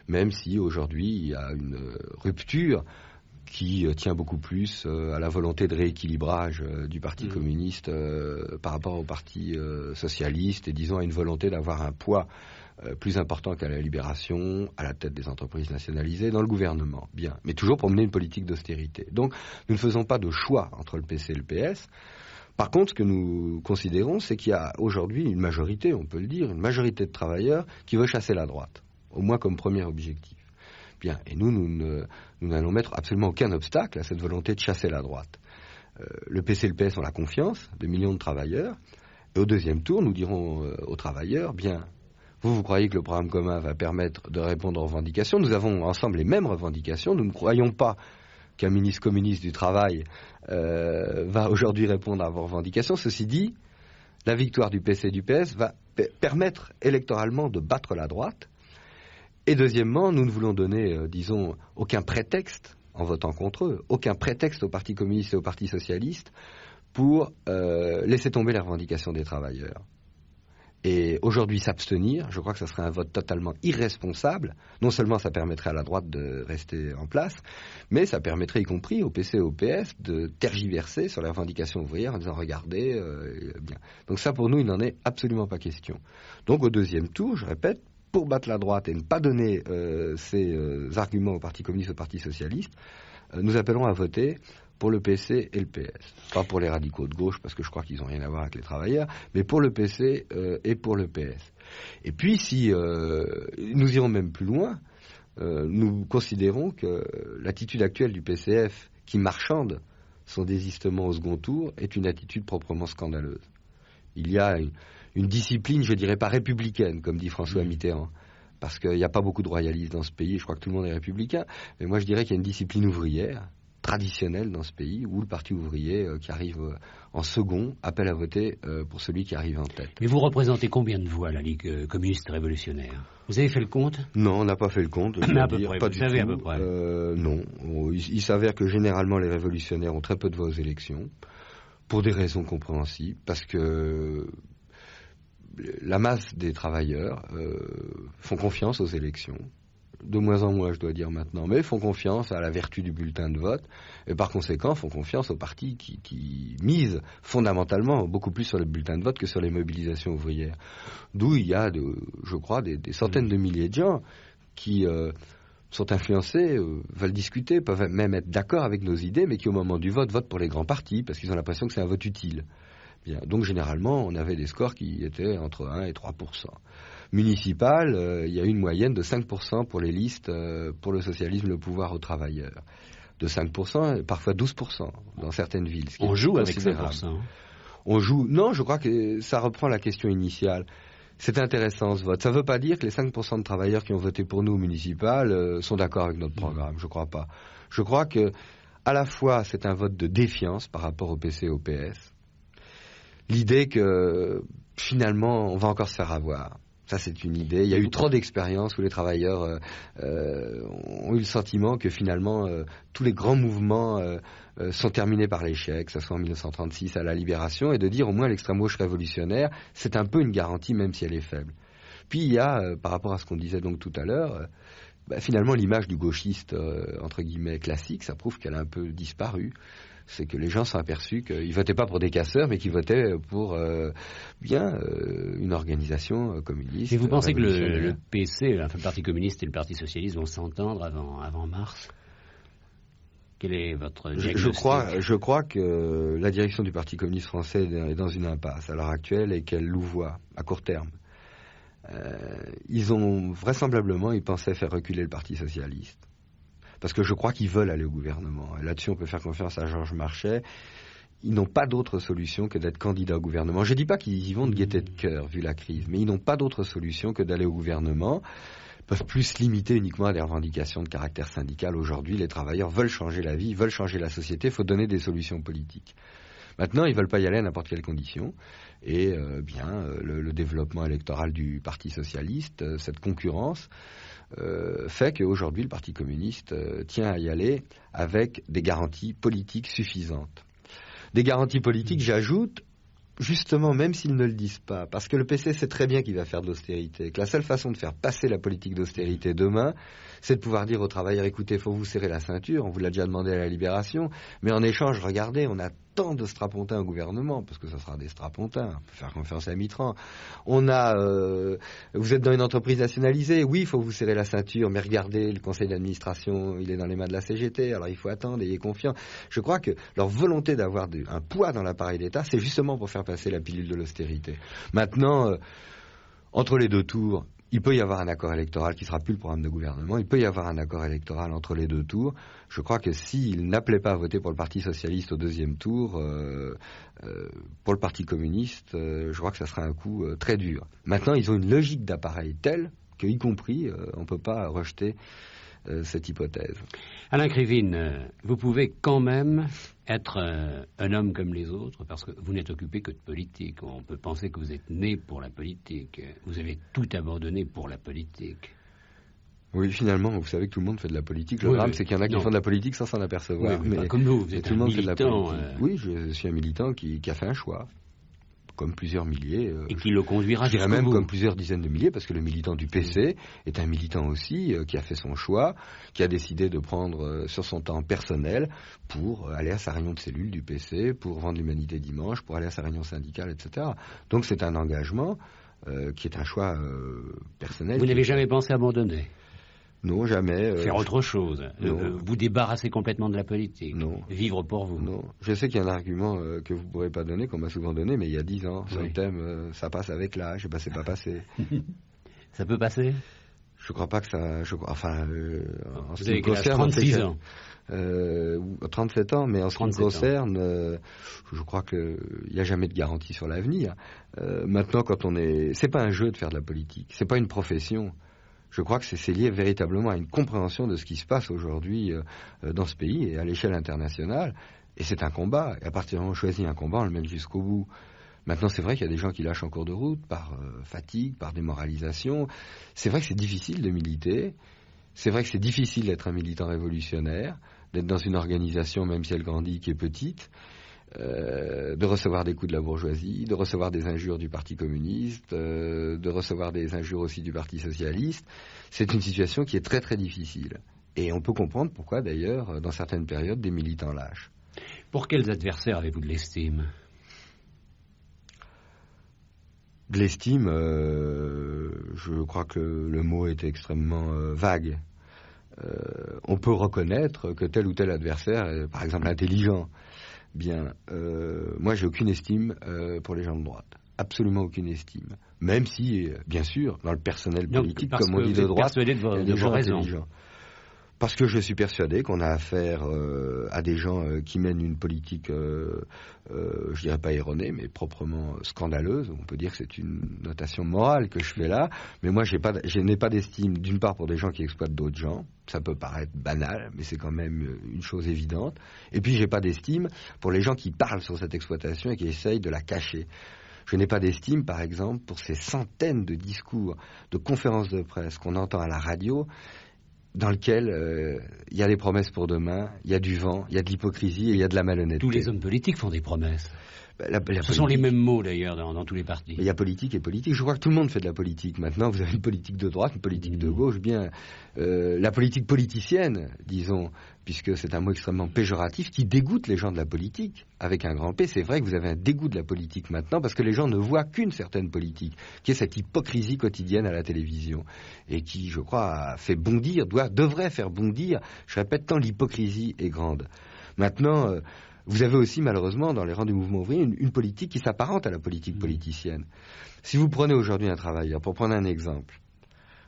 Speaker 2: même si aujourd'hui il y a une rupture qui tient beaucoup plus à la volonté de rééquilibrage du Parti communiste par rapport au Parti socialiste et disons à une volonté d'avoir un poids plus important qu'à la Libération, à la tête des entreprises nationalisées, dans le gouvernement. Bien, mais toujours pour mener une politique d'austérité. Donc nous ne faisons pas de choix entre le PC et le PS. Par contre, ce que nous considérons, c'est qu'il y a aujourd'hui une majorité, on peut le dire, une majorité de travailleurs qui veut chasser la droite, au moins comme premier objectif. Bien, et nous n'allons mettre absolument aucun obstacle à cette volonté de chasser la droite. Le PC et le PS ont la confiance de millions de travailleurs. Et au deuxième tour, nous dirons aux travailleurs, bien, vous croyez que le programme commun va permettre de répondre aux revendications? Nous avons ensemble les mêmes revendications. Nous ne croyons pas qu'un ministre communiste du Travail va aujourd'hui répondre à vos revendications. Ceci dit, la victoire du PC et du PS va permettre électoralement de battre la droite. Et deuxièmement, nous ne voulons donner, disons, aucun prétexte, en votant contre eux, aucun prétexte au Parti communiste et au Parti socialiste pour laisser tomber les revendications des travailleurs. Et aujourd'hui, s'abstenir, je crois que ça serait un vote totalement irresponsable. Non seulement ça permettrait à la droite de rester en place, mais ça permettrait, y compris au PC et au PS, de tergiverser sur les revendications ouvrières en disant regardez, bien. Donc ça, pour nous, il n'en est absolument pas question. Donc au deuxième tour, je répète, pour battre la droite et ne pas donner ces arguments au Parti communiste et au Parti socialiste, nous appelons à voter pour le PC et le PS. Pas pour les radicaux de gauche, parce que je crois qu'ils n'ont rien à voir avec les travailleurs, mais pour le PC et pour le PS. Et puis, si nous irons même plus loin, nous considérons que l'attitude actuelle du PCF, qui marchande son désistement au second tour, est une attitude proprement scandaleuse. Il y a une discipline, je dirais pas républicaine, comme dit François Mitterrand, parce qu'il n'y a pas beaucoup de royalistes dans ce pays, je crois que tout le monde est républicain, mais moi je dirais qu'il y a une discipline ouvrière, traditionnelle dans ce pays, où le parti ouvrier qui arrive en second appelle à voter pour celui qui arrive en tête.
Speaker 1: Mais vous représentez combien de voix, la Ligue communiste révolutionnaire? Vous avez fait le compte?
Speaker 2: Non, on n'a pas fait le compte.
Speaker 1: Mais à peu près,
Speaker 2: pas
Speaker 1: vous
Speaker 2: du
Speaker 1: savez
Speaker 2: tout.
Speaker 1: à peu près.
Speaker 2: Non. Il s'avère que généralement les révolutionnaires ont très peu de voix aux élections, pour des raisons compréhensibles, parce que la masse des travailleurs font confiance aux élections. De moins en moins, je dois dire maintenant, mais font confiance à la vertu du bulletin de vote, et par conséquent font confiance aux partis qui misent fondamentalement beaucoup plus sur le bulletin de vote que sur les mobilisations ouvrières. D'où il y a, je crois, des centaines de milliers de gens qui sont influencés, veulent discuter, peuvent même être d'accord avec nos idées, mais qui au moment du vote votent pour les grands partis, parce qu'ils ont l'impression que c'est un vote utile. Bien. Donc généralement, on avait des scores qui étaient entre 1 et 3%. Municipal, il y a une moyenne de 5% pour les listes pour le socialisme, le pouvoir aux travailleurs. De 5% et parfois 12% dans certaines villes.
Speaker 1: On joue avec 5%.
Speaker 2: On joue. Non, je crois que ça reprend la question initiale. C'est intéressant ce vote. Ça ne veut pas dire que les 5% de travailleurs qui ont voté pour nous au municipal sont d'accord avec notre programme. Je ne crois pas. Je crois que à la fois c'est un vote de défiance par rapport au PC et au PS. L'idée que finalement on va encore se faire avoir. Ça, c'est une idée. Il y a eu trop d'expériences où les travailleurs ont eu le sentiment que finalement tous les grands mouvements sont terminés par l'échec, que ce soit en 1936 à la Libération, et de dire au moins l'extrême gauche révolutionnaire, c'est un peu une garantie même si elle est faible. Puis il y a, par rapport à ce qu'on disait donc tout à l'heure, finalement l'image du gauchiste entre guillemets classique, ça prouve qu'elle a un peu disparu. C'est que les gens sont aperçus qu'ils ne votaient pas pour des casseurs, mais qu'ils votaient pour une organisation communiste.
Speaker 1: Et vous pensez que le PC, le Parti communiste et le Parti socialiste vont s'entendre avant mars? Quel est votre diagnostic?
Speaker 2: Je crois que la direction du Parti communiste français est dans une impasse à l'heure actuelle et qu'elle louvoie à court terme. Ils ont vraisemblablement, ils pensaient faire reculer le Parti socialiste. Parce que je crois qu'ils veulent aller au gouvernement. Et là-dessus, on peut faire confiance à Georges Marchais. Ils n'ont pas d'autre solution que d'être candidats au gouvernement. Je ne dis pas qu'ils y vont de gaieté de cœur, vu la crise, mais ils n'ont pas d'autre solution que d'aller au gouvernement. Ils peuvent plus se limiter uniquement à des revendications de caractère syndical. Aujourd'hui, les travailleurs veulent changer la vie, veulent changer la société. Il faut donner des solutions politiques. Maintenant, ils ne veulent pas y aller à n'importe quelle condition. Et le développement électoral du Parti socialiste, cette concurrence, fait qu'aujourd'hui le Parti communiste tient à y aller avec des garanties politiques suffisantes. Des garanties politiques, j'ajoute, justement, même s'ils ne le disent pas, parce que le PC sait très bien qu'il va faire de l'austérité, que la seule façon de faire passer la politique d'austérité demain, c'est de pouvoir dire aux travailleurs, écoutez, il faut vous serrer la ceinture, on vous l'a déjà demandé à la Libération, mais en échange, regardez, on a tant de strapontins au gouvernement, parce que ce sera des strapontins, on peut faire confiance à Mitterrand. Vous êtes dans une entreprise nationalisée, oui, il faut vous serrer la ceinture, mais regardez, le conseil d'administration, il est dans les mains de la CGT, alors il faut attendre, ayez confiance. Je crois que leur volonté d'avoir un poids dans l'appareil d'État, c'est justement pour faire passer la pilule de l'austérité. Maintenant, entre les deux tours, il peut y avoir un accord électoral qui ne sera plus le programme de gouvernement. Il peut y avoir un accord électoral entre les deux tours. Je crois que s'ils n'appelaient pas à voter pour le Parti socialiste au deuxième tour, pour le Parti communiste, je crois que ça sera un coup très dur. Maintenant, ils ont une logique d'appareil telle qu'y compris, on ne peut pas rejeter cette hypothèse.
Speaker 1: Alain Krivine, vous pouvez quand même être un homme comme les autres, parce que vous n'êtes occupé que de politique. On peut penser que vous êtes né pour la politique. Vous avez tout abandonné pour la politique.
Speaker 2: Oui, finalement, vous savez que tout le monde fait de la politique. Le drame, c'est qu'il y en a qui font de la politique sans s'en apercevoir.
Speaker 1: Oui, mais comme vous êtes un militant.
Speaker 2: Oui, je suis un militant qui a fait un choix. comme plusieurs milliers.
Speaker 1: Et qui le conduira
Speaker 2: je dirais
Speaker 1: jusqu'au
Speaker 2: même
Speaker 1: bout.
Speaker 2: comme plusieurs dizaines de milliers, parce que le militant du PC est un militant aussi qui a fait son choix, qui a décidé de prendre sur son temps personnel pour aller à sa réunion de cellule du PC, pour vendre l'Humanité dimanche, pour aller à sa réunion syndicale, etc. Donc c'est un engagement qui est un choix personnel.
Speaker 1: Vous n'avez jamais pensé abandonner?
Speaker 2: Non, jamais.
Speaker 1: Faire autre chose, vous débarrasser complètement de la politique,
Speaker 2: non.
Speaker 1: Vivre pour vous.
Speaker 2: Non, je sais qu'il y a un argument que vous ne pourrez pas donner, qu'on m'a souvent donné, mais il y a 10 ans, sur le thème, ça passe avec l'âge, et ben c'est pas passé.
Speaker 1: Ça peut passer?
Speaker 2: Je crois pas que ça... en
Speaker 1: vous avez quel âge? 36 ans
Speaker 2: 37 ans, mais en ce qui me concerne, je crois qu'il n'y a jamais de garantie sur l'avenir. Maintenant, quand on est... C'est pas un jeu de faire de la politique, c'est pas une profession. Je crois que c'est lié véritablement à une compréhension de ce qui se passe aujourd'hui dans ce pays et à l'échelle internationale. Et c'est un combat. Et à partir du moment où on choisit un combat, on le mène jusqu'au bout. Maintenant, c'est vrai qu'il y a des gens qui lâchent en cours de route par fatigue, par démoralisation. C'est vrai que c'est difficile de militer. C'est vrai que c'est difficile d'être un militant révolutionnaire, d'être dans une organisation, même si elle grandit, qui est petite. De recevoir des coups de la bourgeoisie, de recevoir des injures du Parti communiste, de recevoir des injures aussi du Parti socialiste. C'est une situation qui est très très difficile. Et on peut comprendre pourquoi d'ailleurs, dans certaines périodes, des militants lâchent.
Speaker 1: Pour quels adversaires avez-vous de l'estime?
Speaker 2: De l'estime, je crois que le mot est extrêmement vague. On peut reconnaître que tel ou tel adversaire est par exemple intelligent. Bien, moi j'ai aucune estime pour les gens de droite, absolument aucune estime. Même si, bien sûr, dans le personnel politique, comme on dit de droite, il y a des gens intelligents. Parce que je suis persuadé qu'on a affaire à des gens qui mènent une politique, je dirais pas erronée, mais proprement scandaleuse. On peut dire que c'est une notation morale que je fais là. Mais moi, je n'ai pas d'estime, d'une part, pour des gens qui exploitent d'autres gens. Ça peut paraître banal, mais c'est quand même une chose évidente. Et puis, j'ai pas d'estime pour les gens qui parlent sur cette exploitation et qui essayent de la cacher. Je n'ai pas d'estime, par exemple, pour ces centaines de discours, de conférences de presse qu'on entend à la radio, dans lequel il y a des promesses pour demain, il y a du vent, il y a de l'hypocrisie et il y a de la malhonnêteté.
Speaker 1: Tous les hommes politiques font des promesses.
Speaker 2: La
Speaker 1: Ce sont les mêmes mots d'ailleurs dans tous les partis.
Speaker 2: Il y a politique et politique. Je crois que tout le monde fait de la politique. Maintenant, vous avez une politique de droite, une politique de gauche. Bien, la politique politicienne, disons, puisque c'est un mot extrêmement péjoratif, qui dégoûte les gens de la politique. Avec un grand P, c'est vrai que vous avez un dégoût de la politique maintenant, parce que les gens ne voient qu'une certaine politique, qui est cette hypocrisie quotidienne à la télévision, et qui, je crois, fait bondir, devrait faire bondir. Je répète, tant l'hypocrisie est grande. Maintenant... vous avez aussi, malheureusement, dans les rangs du mouvement ouvrier, une politique qui s'apparente à la politique politicienne. Si vous prenez aujourd'hui un travailleur, pour prendre un exemple,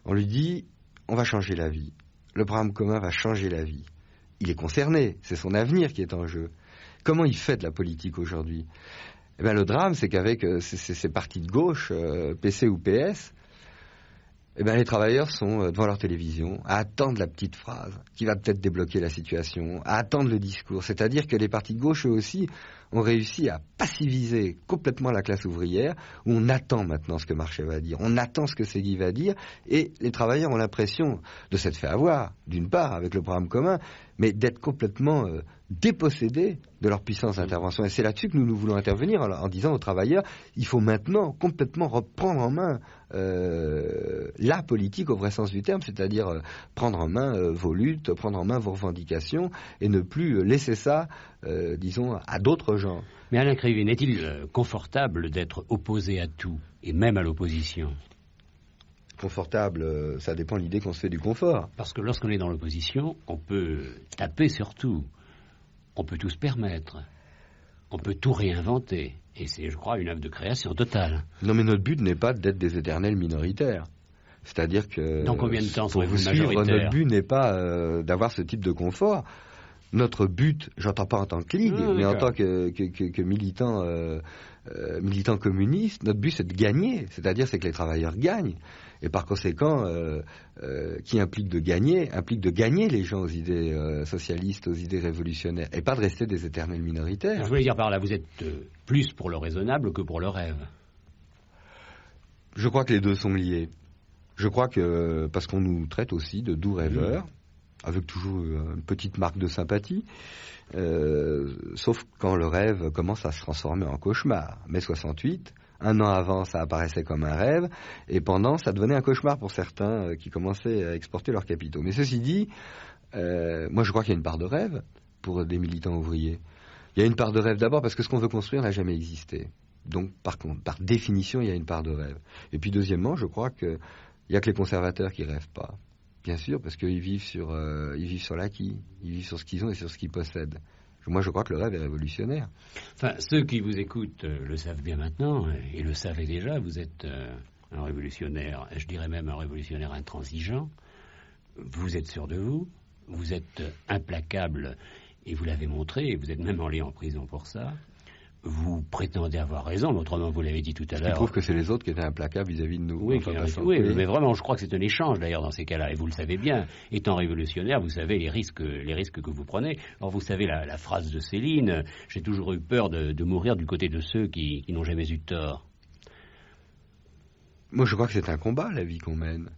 Speaker 2: on lui dit, on va changer la vie. Le programme commun va changer la vie. Il est concerné, c'est son avenir qui est en jeu. Comment il fait de la politique aujourd'hui? Eh bien, le drame, c'est qu'avec ces partis de gauche, PC ou PS, eh bien, les travailleurs sont devant leur télévision à attendre la petite phrase qui va peut-être débloquer la situation, à attendre le discours. C'est-à-dire que les partis de gauche, eux aussi, ont réussi à passiviser complètement la classe ouvrière, où on attend maintenant ce que Marchais va dire, on attend ce que Segui va dire, et les travailleurs ont l'impression de s'être fait avoir, d'une part, avec le programme commun, mais d'être complètement dépossédés de leur puissance d'intervention. Et c'est là-dessus que nous voulons intervenir en disant aux travailleurs, il faut maintenant complètement reprendre en main la politique au vrai sens du terme, c'est-à-dire prendre en main vos luttes, prendre en main vos revendications, et ne plus laisser ça, disons, à d'autres gens.
Speaker 1: Mais Alain Krivine, est-il confortable d'être opposé à tout, et même à l'opposition?
Speaker 2: Confortable, ça dépend de l'idée qu'on se fait du confort.
Speaker 1: Parce que lorsqu'on est dans l'opposition, on peut taper sur tout. On peut tout se permettre. On peut tout réinventer. Et c'est, je crois, une œuvre de création totale.
Speaker 2: Non, mais notre but n'est pas d'être des éternels minoritaires. C'est-à-dire que...
Speaker 1: Dans combien de temps serez-vous
Speaker 2: suivre,
Speaker 1: majoritaire?
Speaker 2: notre but n'est pas d'avoir ce type de confort. Notre but, j'entends pas en tant que ligue, mais en tant que militant, militant communiste, notre but c'est de gagner. C'est-à-dire c'est que les travailleurs gagnent. Et par conséquent, qui implique de gagner les gens aux idées socialistes, aux idées révolutionnaires, et pas de rester des éternels minoritaires.
Speaker 1: Je voulais dire par là, vous êtes plus pour le raisonnable que pour le rêve.
Speaker 2: Je crois que les deux sont liés. Je crois que, parce qu'on nous traite aussi de doux rêveurs, avec toujours une petite marque de sympathie, sauf quand le rêve commence à se transformer en cauchemar. Mai 68, Un an avant, ça apparaissait comme un rêve, et pendant, ça devenait un cauchemar pour certains qui commençaient à exporter leurs capitaux. Mais ceci dit, moi je crois qu'il y a une part de rêve pour des militants ouvriers. Il y a une part de rêve d'abord parce que ce qu'on veut construire n'a jamais existé. Donc par définition, il y a une part de rêve. Et puis deuxièmement, je crois qu'il n'y a que les conservateurs qui rêvent pas. Bien sûr, parce qu'ils vivent sur l'acquis, ils vivent sur ce qu'ils ont et sur ce qu'ils possèdent. Moi, je crois que le rêve est révolutionnaire.
Speaker 1: Enfin, ceux qui vous écoutent le savent bien maintenant, et le savaient déjà, vous êtes un révolutionnaire, je dirais même un révolutionnaire intransigeant. Vous êtes sûr de vous, vous êtes implacable, et vous l'avez montré, et vous êtes même allé en prison pour ça. Vous prétendez avoir raison, mais autrement, vous l'avez dit tout à l'heure.
Speaker 2: Je trouve que c'est les autres qui étaient implacables vis-à-vis de nous.
Speaker 1: Oui, mais vraiment, je crois que c'est un échange d'ailleurs dans ces cas-là, et vous le savez bien. Étant révolutionnaire, vous savez les risques que vous prenez. Alors vous savez la phrase de Céline, j'ai toujours eu peur de mourir du côté de ceux qui n'ont jamais eu tort.
Speaker 2: Moi, je crois que c'est un combat, la vie qu'on mène.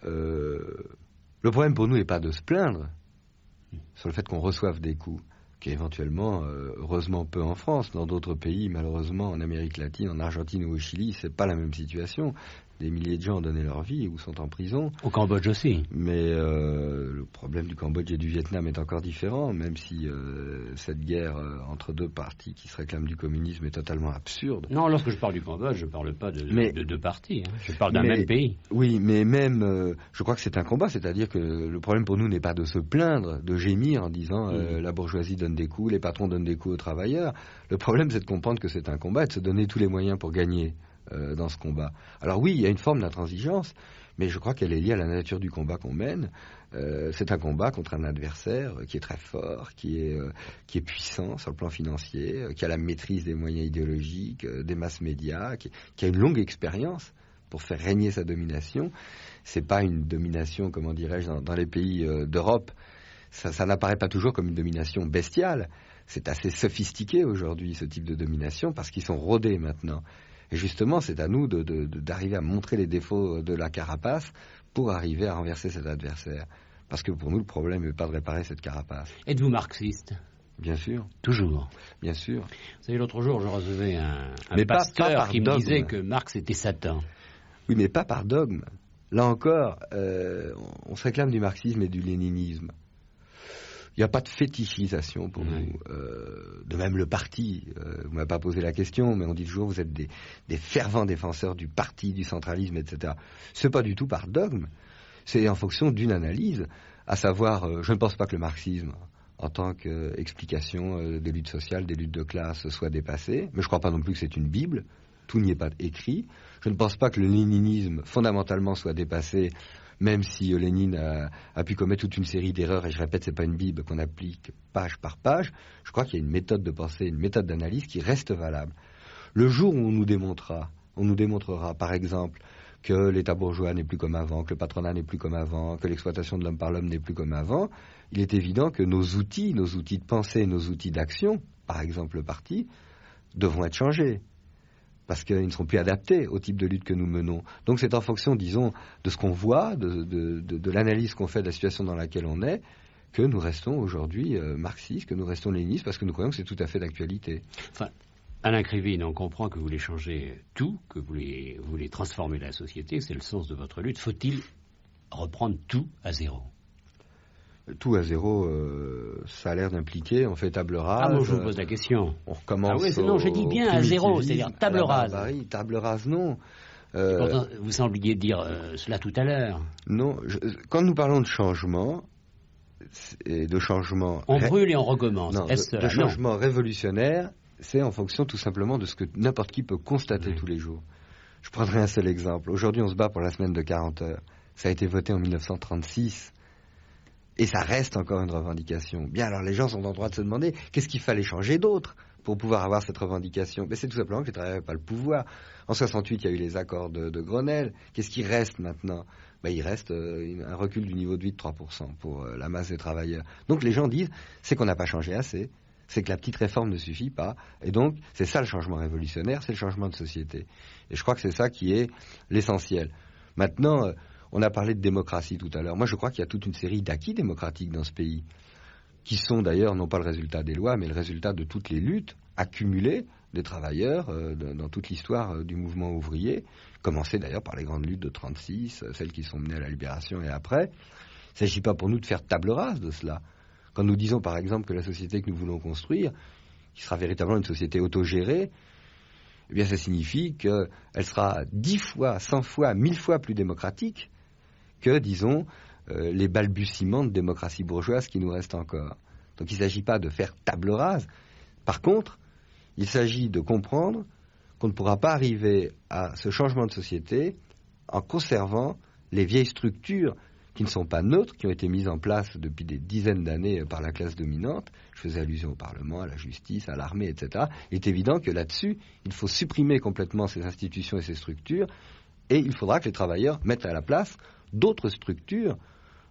Speaker 2: Le problème pour nous n'est pas de se plaindre sur le fait qu'on reçoive des coups, qui est éventuellement, heureusement peu en France. Dans d'autres pays, malheureusement, en Amérique latine, en Argentine ou au Chili, c'est pas la même situation. Des milliers de gens ont donné leur vie ou sont en prison.
Speaker 1: Au Cambodge aussi.
Speaker 2: Mais le problème du Cambodge et du Vietnam est encore différent, même si cette guerre entre deux partis qui se réclament du communisme est totalement absurde.
Speaker 1: Non, lorsque je parle du Cambodge, je ne parle pas de deux partis. Hein. Je parle d'un même pays.
Speaker 2: Oui, mais même, je crois que c'est un combat, c'est-à-dire que le problème pour nous n'est pas de se plaindre, de gémir en disant la bourgeoisie donne des coups, les patrons donnent des coups aux travailleurs. Le problème, c'est de comprendre que c'est un combat et de se donner tous les moyens pour gagner dans ce combat. Alors oui, il y a une forme d'intransigeance, mais je crois qu'elle est liée à la nature du combat qu'on mène. C'est un combat contre un adversaire qui est très fort, qui est puissant sur le plan financier, qui a la maîtrise des moyens idéologiques, des masses médias, qui a une longue expérience pour faire régner sa domination. C'est pas une domination, comment dirais-je, dans les pays d'Europe. Ça n'apparaît pas toujours comme une domination bestiale. C'est assez sophistiqué aujourd'hui, ce type de domination, parce qu'ils sont rodés maintenant. Et justement, c'est à nous d'arriver à montrer les défauts de la carapace pour arriver à renverser cet adversaire. Parce que pour nous, le problème n'est pas de réparer cette carapace.
Speaker 1: Êtes-vous marxiste ?
Speaker 2: Bien sûr.
Speaker 1: Toujours.
Speaker 2: Bien sûr.
Speaker 1: Vous savez, l'autre jour, je recevais un pasteur qui me disait que Marx était Satan.
Speaker 2: Oui, mais pas par dogme. Là encore, on se réclame du marxisme et du léninisme. Il n'y a pas de fétichisation pour nous. De même le parti, vous ne m'avez pas posé la question, mais on dit toujours vous êtes des fervents défenseurs du parti, du centralisme, etc. Ce n'est pas du tout par dogme. C'est en fonction d'une analyse, à savoir, je ne pense pas que le marxisme, en tant qu'explication des luttes sociales, des luttes de classe, soit dépassé, mais je ne crois pas non plus que c'est une Bible. Tout n'y est pas écrit. Je ne pense pas que le léninisme, fondamentalement, soit dépassé, même si Lénine a pu commettre toute une série d'erreurs, et je répète, ce n'est pas une Bible qu'on applique page par page. Je crois qu'il y a une méthode de pensée, une méthode d'analyse qui reste valable. Le jour où on nous démontrera, par exemple, que l'État bourgeois n'est plus comme avant, que le patronat n'est plus comme avant, que l'exploitation de l'homme par l'homme n'est plus comme avant, il est évident que nos outils de pensée, nos outils d'action, par exemple le parti, devront être changés. Parce qu'ils ne seront plus adaptés au type de lutte que nous menons. Donc c'est en fonction, disons, de ce qu'on voit, de l'analyse qu'on fait de la situation dans laquelle on est, que nous restons aujourd'hui marxistes, que nous restons léninistes, parce que nous croyons que c'est tout à fait d'actualité.
Speaker 1: Enfin, Alain Krivine, on comprend que vous voulez changer tout, que vous voulez transformer la société, c'est le sens de votre lutte. Faut-il reprendre tout à zéro ?
Speaker 2: Tout à zéro, ça a l'air d'impliquer, on fait table rase.
Speaker 1: Ah, moi je vous pose la question.
Speaker 2: On recommence.
Speaker 1: Ah oui, non, je dis bien à zéro, c'est-à-dire table rase.
Speaker 2: Table rase, non.
Speaker 1: Pourtant, vous sembliez dire cela tout à l'heure.
Speaker 2: Non, quand nous parlons de changement, et de changement...
Speaker 1: On brûle et on recommence.
Speaker 2: Non, de changement révolutionnaire, c'est en fonction tout simplement de ce que n'importe qui peut constater tous les jours. Je prendrai un seul exemple. Aujourd'hui, on se bat pour la semaine de 40 heures. Ça a été voté en 1936. Et ça reste encore une revendication. Bien, alors les gens sont en droit de se demander qu'est-ce qu'il fallait changer d'autre pour pouvoir avoir cette revendication. Mais c'est tout simplement que les travailleurs n'avaient pas le pouvoir. En 68, il y a eu les accords de Grenelle. Qu'est-ce qui reste maintenant ? Il reste un recul du niveau de vie de 3% pour la masse des travailleurs. Donc les gens disent, c'est qu'on n'a pas changé assez, c'est que la petite réforme ne suffit pas. Et donc, c'est ça le changement révolutionnaire, c'est le changement de société. Et je crois que c'est ça qui est l'essentiel. Maintenant... on a parlé de démocratie tout à l'heure. Moi, je crois qu'il y a toute une série d'acquis démocratiques dans ce pays, qui sont d'ailleurs non pas le résultat des lois, mais le résultat de toutes les luttes accumulées des travailleurs dans toute l'histoire du mouvement ouvrier, commencé d'ailleurs par les grandes luttes de 1936, celles qui sont menées à la Libération et après. Il ne s'agit pas pour nous de faire table rase de cela. Quand nous disons par exemple que la société que nous voulons construire, qui sera véritablement une société autogérée, eh bien ça signifie qu'elle sera 10 fois, 100 fois, 1000 fois plus démocratique que, disons, les balbutiements de démocratie bourgeoise qui nous restent encore. Donc il ne s'agit pas de faire table rase. Par contre, il s'agit de comprendre qu'on ne pourra pas arriver à ce changement de société en conservant les vieilles structures qui ne sont pas neutres, qui ont été mises en place depuis des dizaines d'années par la classe dominante. Je faisais allusion au Parlement, à la justice, à l'armée, etc. Il est évident que là-dessus, il faut supprimer complètement ces institutions et ces structures, et il faudra que les travailleurs mettent à la place d'autres structures,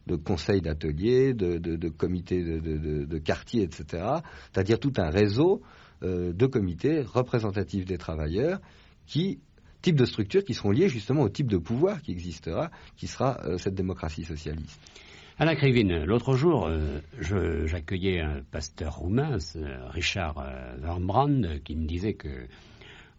Speaker 2: de conseils d'ateliers, de comités de quartier, etc. C'est-à-dire tout un réseau de comités représentatifs des travailleurs type de structures qui seront liées justement au type de pouvoir qui existera, qui sera cette démocratie socialiste.
Speaker 1: Alain Krivine, l'autre jour, j'accueillais un pasteur roumain, Richard Wurmbrand, qui me disait que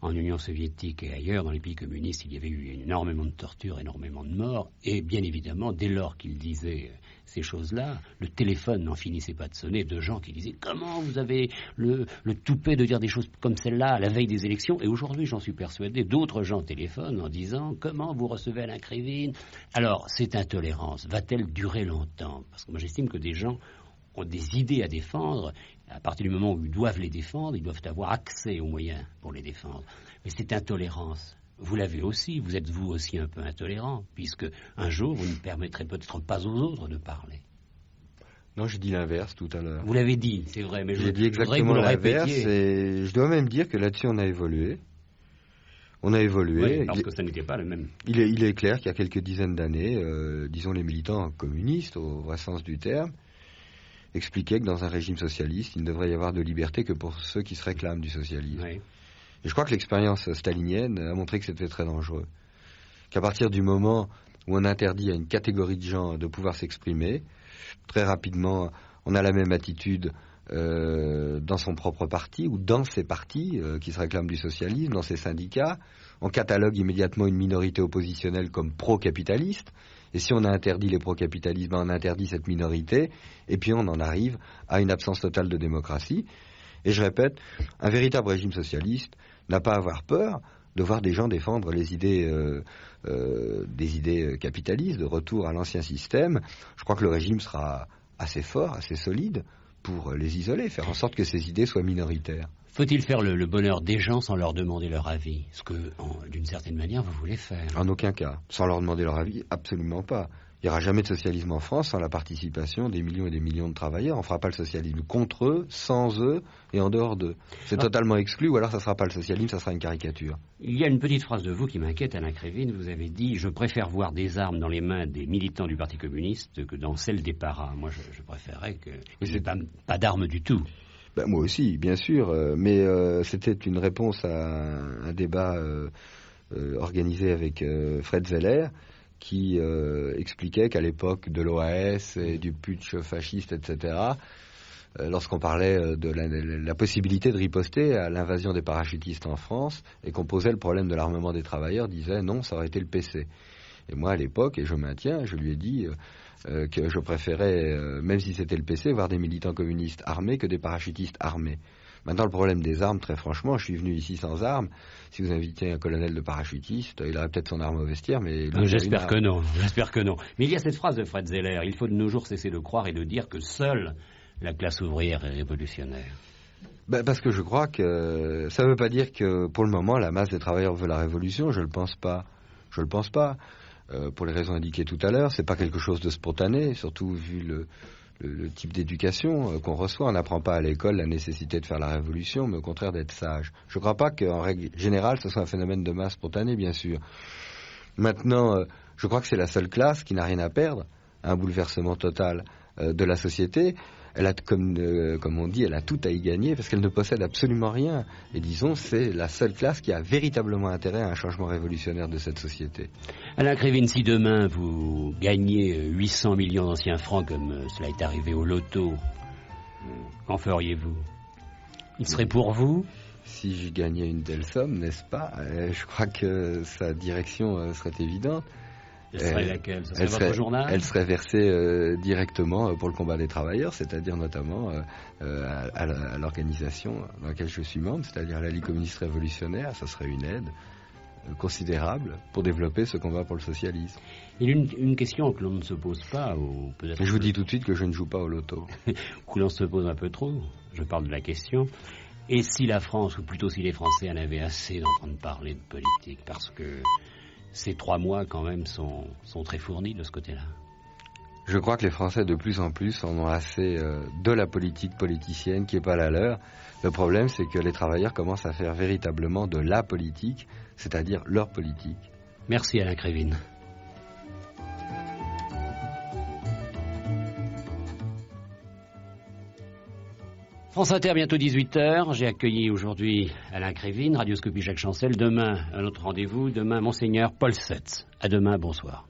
Speaker 1: en Union soviétique et ailleurs, dans les pays communistes, il y avait eu énormément de tortures, énormément de morts, et bien évidemment, dès lors qu'il disait ces choses-là, le téléphone n'en finissait pas de sonner de gens qui disaient « Comment vous avez le toupet de dire des choses comme celle-là à la veille des élections ?» Et aujourd'hui, j'en suis persuadé, d'autres gens téléphonent en disant « Comment vous recevez Alain Krivine ?» Alors, cette intolérance va-t-elle durer longtemps? Parce que moi, j'estime que des gens ont des idées à défendre. À partir du moment où ils doivent les défendre, ils doivent avoir accès aux moyens pour les défendre. Mais cette intolérance, vous l'avez aussi, vous êtes vous aussi un peu intolérant, puisque un jour, vous ne permettrez peut-être pas aux autres de parler.
Speaker 2: Non, j'ai dit l'inverse tout à l'heure.
Speaker 1: Vous l'avez dit, c'est vrai, mais
Speaker 2: j'ai dit exactement l'inverse, et je dois même dire que là-dessus, on a évolué. On a évolué.
Speaker 1: Oui, parce que ça n'était pas le même.
Speaker 2: Il est clair qu'il y a quelques dizaines d'années, disons les militants communistes, au vrai sens du terme, expliquait que dans un régime socialiste, il ne devrait y avoir de liberté que pour ceux qui se réclament du socialisme.
Speaker 1: Oui.
Speaker 2: Et je crois que l'expérience stalinienne a montré que c'était très dangereux. Qu'à partir du moment où on interdit à une catégorie de gens de pouvoir s'exprimer, très rapidement, on a la même attitude dans son propre parti ou dans ses partis qui se réclament du socialisme, dans ses syndicats. On catalogue immédiatement une minorité oppositionnelle comme pro-capitaliste. Et si on a interdit les pro-capitalistes, on interdit cette minorité, et puis on en arrive à une absence totale de démocratie. Et je répète, un véritable régime socialiste n'a pas à avoir peur de voir des gens défendre les idées, des idées capitalistes, de retour à l'ancien système. Je crois que le régime sera assez fort, assez solide pour les isoler, faire en sorte que ces idées soient minoritaires.
Speaker 1: Faut-il faire le bonheur des gens sans leur demander leur avis? Ce que, d'une certaine manière, vous voulez faire.
Speaker 2: En aucun cas. Sans leur demander leur avis, absolument pas. Il n'y aura jamais de socialisme en France sans la participation des millions et des millions de travailleurs. On ne fera pas le socialisme contre eux, sans eux et en dehors d'eux. C'est totalement exclu, ou alors ça ne sera pas le socialisme, ça sera une caricature.
Speaker 1: Il y a une petite phrase de vous qui m'inquiète, Alain Krivine. Vous avez dit « Je préfère voir des armes dans les mains des militants du Parti communiste que dans celles des paras ». Moi, je préférerais qu'il n'y ait pas d'armes du tout.
Speaker 2: Ben, moi aussi, bien sûr, mais c'était une réponse à un débat organisé avec Fred Zeller, qui expliquait qu'à l'époque de l'OAS et du putsch fasciste, etc., lorsqu'on parlait de la possibilité de riposter à l'invasion des parachutistes en France et qu'on posait le problème de l'armement des travailleurs, disait non, ça aurait été le PC. Et moi, à l'époque, et je maintiens, je lui ai dit que je préférais, même si c'était le PC, voir des militants communistes armés que des parachutistes armés. Maintenant, le problème des armes, très franchement, je suis venu ici sans armes. Si vous invitez un colonel de parachutistes, il aurait peut-être son arme au vestiaire, mais...
Speaker 1: J'espère que non, j'espère que non. Mais il y a cette phrase de Fred Zeller, il faut de nos jours cesser de croire et de dire que seule la classe ouvrière est révolutionnaire.
Speaker 2: Ben, parce que je crois que ça ne veut pas dire que, pour le moment, la masse des travailleurs veut la révolution, je ne le pense pas. Je le pense pas. Pour les raisons indiquées tout à l'heure, c'est pas quelque chose de spontané, surtout vu le type d'éducation qu'on reçoit. On n'apprend pas à l'école la nécessité de faire la révolution, mais au contraire d'être sage. Je ne crois pas qu'en règle générale, ce soit un phénomène de masse spontané, bien sûr. Maintenant, je crois que c'est la seule classe qui n'a rien à perdre à un bouleversement total de la société. Elle a, comme on dit, elle a tout à y gagner parce qu'elle ne possède absolument rien. Et disons, c'est la seule classe qui a véritablement intérêt à un changement révolutionnaire de cette société.
Speaker 1: Alain Krivine, si demain vous gagnez 800 millions d'anciens francs comme cela est arrivé au loto, qu'en feriez-vous? Il serait pour vous?
Speaker 2: si je gagnais une telle somme, n'est-ce pas, je crois que sa direction serait évidente.
Speaker 1: Elle serait laquelle? Ce serait votre journal?
Speaker 2: Elle serait versée directement pour le combat des travailleurs, c'est-à-dire notamment à l'organisation dans laquelle je suis membre, c'est-à-dire à la Ligue communiste révolutionnaire. Ça serait une aide considérable pour développer ce combat pour le socialisme.
Speaker 1: Il y a une question que l'on ne se pose pas, ou peut-être...
Speaker 2: Je vous dis tout de suite que je ne joue pas au loto.
Speaker 1: Que l'on se pose un peu trop, je parle de la question. Et si la France, ou plutôt si les Français en avaient assez d'entendre parler de politique, parce que ces 3 mois quand même sont très fournis de ce côté-là.
Speaker 2: Je crois que les Français de plus en plus en ont assez de la politique politicienne qui n'est pas la leur. Le problème, c'est que les travailleurs commencent à faire véritablement de la politique, c'est-à-dire leur politique.
Speaker 1: Merci Alain Krivine. France Inter, bientôt 18h. J'ai accueilli aujourd'hui Alain Krivine, Radioscopie Jacques Chancel. Demain, un autre rendez-vous. Demain, Monseigneur Paul VII. À demain, bonsoir.